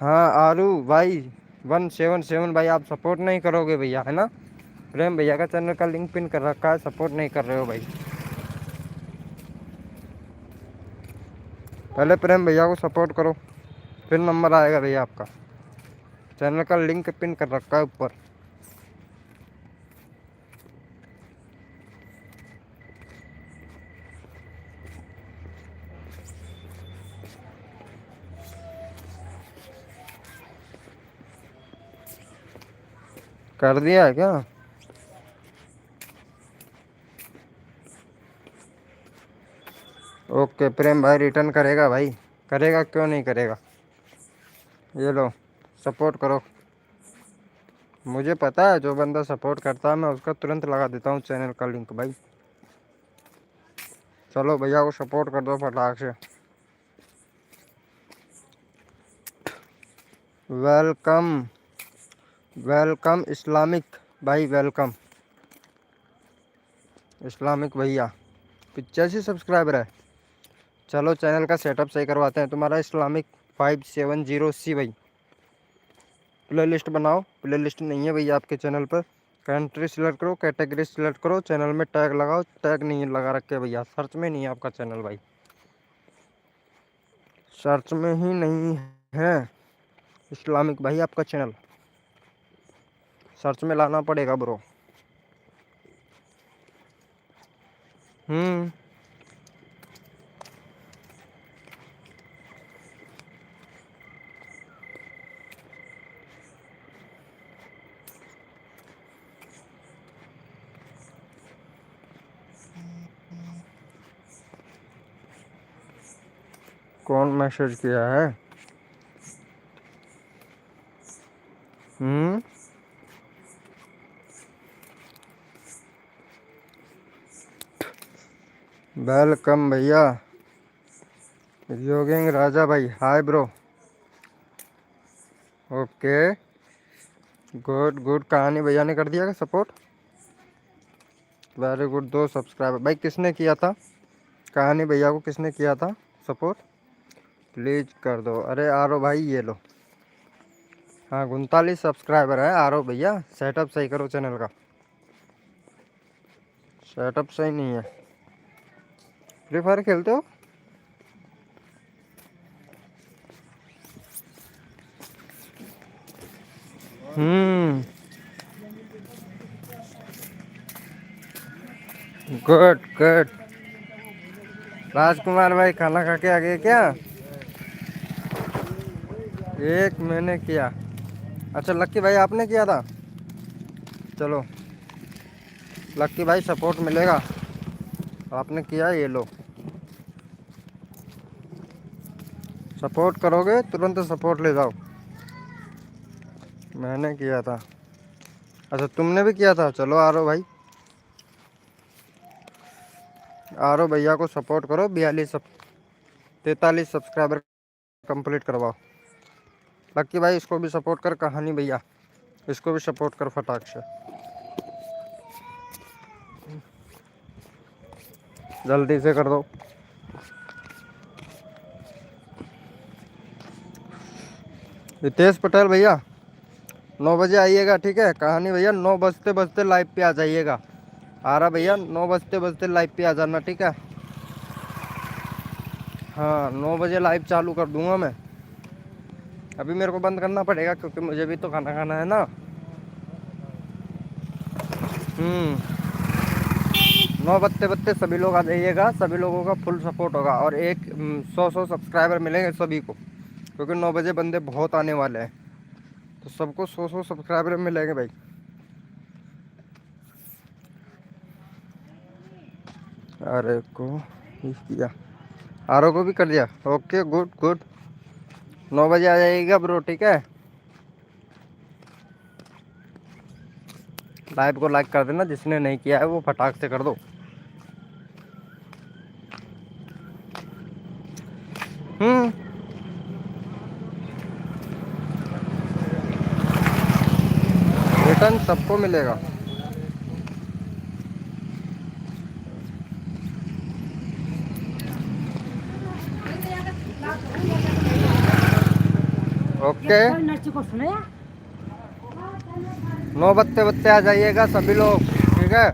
S1: हाँ आरू भाई 177 भाई, आप सपोर्ट नहीं करोगे भैया, है ना? प्रेम भैया का चैनल का लिंक पिन कर रखा है, सपोर्ट नहीं कर रहे हो भाई। पहले प्रेम भैया को सपोर्ट करो, फिर नंबर आएगा भैया आपका। चैनल का लिंक पिन कर रखा है ऊपर। कर दिया है क्या? ओके प्रेम भाई रिटर्न करेगा भाई, करेगा क्यों नहीं करेगा। ये लो सपोर्ट करो। मुझे पता है जो बंदा सपोर्ट करता है मैं उसका तुरंत लगा देता हूँ चैनल का लिंक भाई। चलो भैया को सपोर्ट कर दो फटाक से। वेलकम वेलकम इस्लामिक भाई, वेलकम इस्लामिक भैया। 85 सब्सक्राइबर है। चलो चैनल का सेटअप सही करवाते हैं तुम्हारा। इस्लामिक 570C भाई, प्ले लिस्ट बनाओ। प्ले लिस्ट नहीं है भैया आपके चैनल पर। कंट्री सिलेक्ट करो, कैटेगरी सिलेक्ट करो, चैनल में टैग लगाओ। टैग नहीं लगा रखे भैया, सर्च में नहीं है आपका चैनल भाई, सर्च में ही नहीं है इस्लामिक भाई आपका चैनल, सर्च में लाना पड़ेगा ब्रो। हम्म कौन मैसेज किया है? हम्म वेलकम भैया। योगिंग राजा भाई hi bro. Okay good good. कहानी भैया ने कर दिया क्या सपोर्ट? Very good. 2 सब्सक्राइबर भाई किसने किया था? कहानी भैया को किसने किया था सपोर्ट? प्लीज कर दो। अरे आरो भाई ये लो। हाँ 39 सब्सक्राइबर है आरो भैया। सेटअप सही करो चैनल का, सेटअप सही नहीं है। फ्री फायर खेलते हो? Good good. राजकुमार भाई खाना खा के आ गए क्या? एक मैंने किया। अच्छा लक्की भाई आपने किया था? चलो लक्की भाई सपोर्ट मिलेगा, आपने किया। ये लो सपोर्ट करोगे तुरंत सपोर्ट ले जाओ। मैंने किया था। अच्छा तुमने भी किया था। चलो आरो भाई, आरो भैया को सपोर्ट करो। 43 सब्सक्राइबर कंप्लीट करवाओ। लक्की भाई इसको भी सपोर्ट कर। कहानी भैया इसको भी सपोर्ट कर फटाक से, जल्दी से कर दो। रितेश पटेल भैया 9 बजे आइएगा ठीक है। कहानी भैया 9 बजते बजते लाइव पे आ जाइएगा। आ रहा भैया 9 बजते बजते लाइव पे आ जाना ठीक है। हाँ 9 बजे लाइव चालू कर दूंगा मैं। अभी मेरे को बंद करना पड़ेगा क्योंकि मुझे भी तो खाना खाना है ना। 9 बजते बजते सभी लोग आ जाइएगा। सभी लोगों का फुल सपोर्ट होगा और 100 सब्सक्राइबर मिलेंगे सभी को, क्योंकि 9 बजे बंदे बहुत आने वाले हैं तो सबको 100 सब्सक्राइबर मिलेंगे भाई। अरे को किया आरओ को भी कर दिया। Okay good good. 9 बजे आ जाइएगा ब्रो, ठीक है। लाइव को लाइक कर देना, जिसने नहीं किया है वो फटाक से कर दो। रिटर्न सबको मिलेगा। ओके 9 बत्ते बत्ते आ जाइएगा सभी लोग, ठीक है।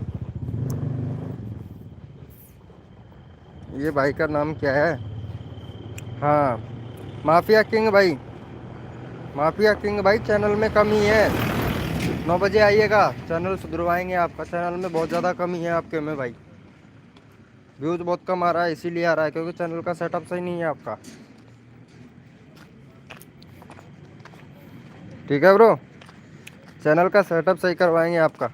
S1: ये भाई का नाम क्या है? हाँ माफिया किंग भाई, माफिया किंग भाई, चैनल में कमी है। 9 बजे आइएगा, चैनल सुधरवाएंगे आपका। चैनल में बहुत ज़्यादा कमी है आपके में भाई, व्यूज़ बहुत कम आ रहा है, इसीलिए आ रहा है क्योंकि चैनल का सेटअप सही नहीं है आपका, ठीक है ब्रो। चैनल का सेटअप सही करवाएंगे आपका।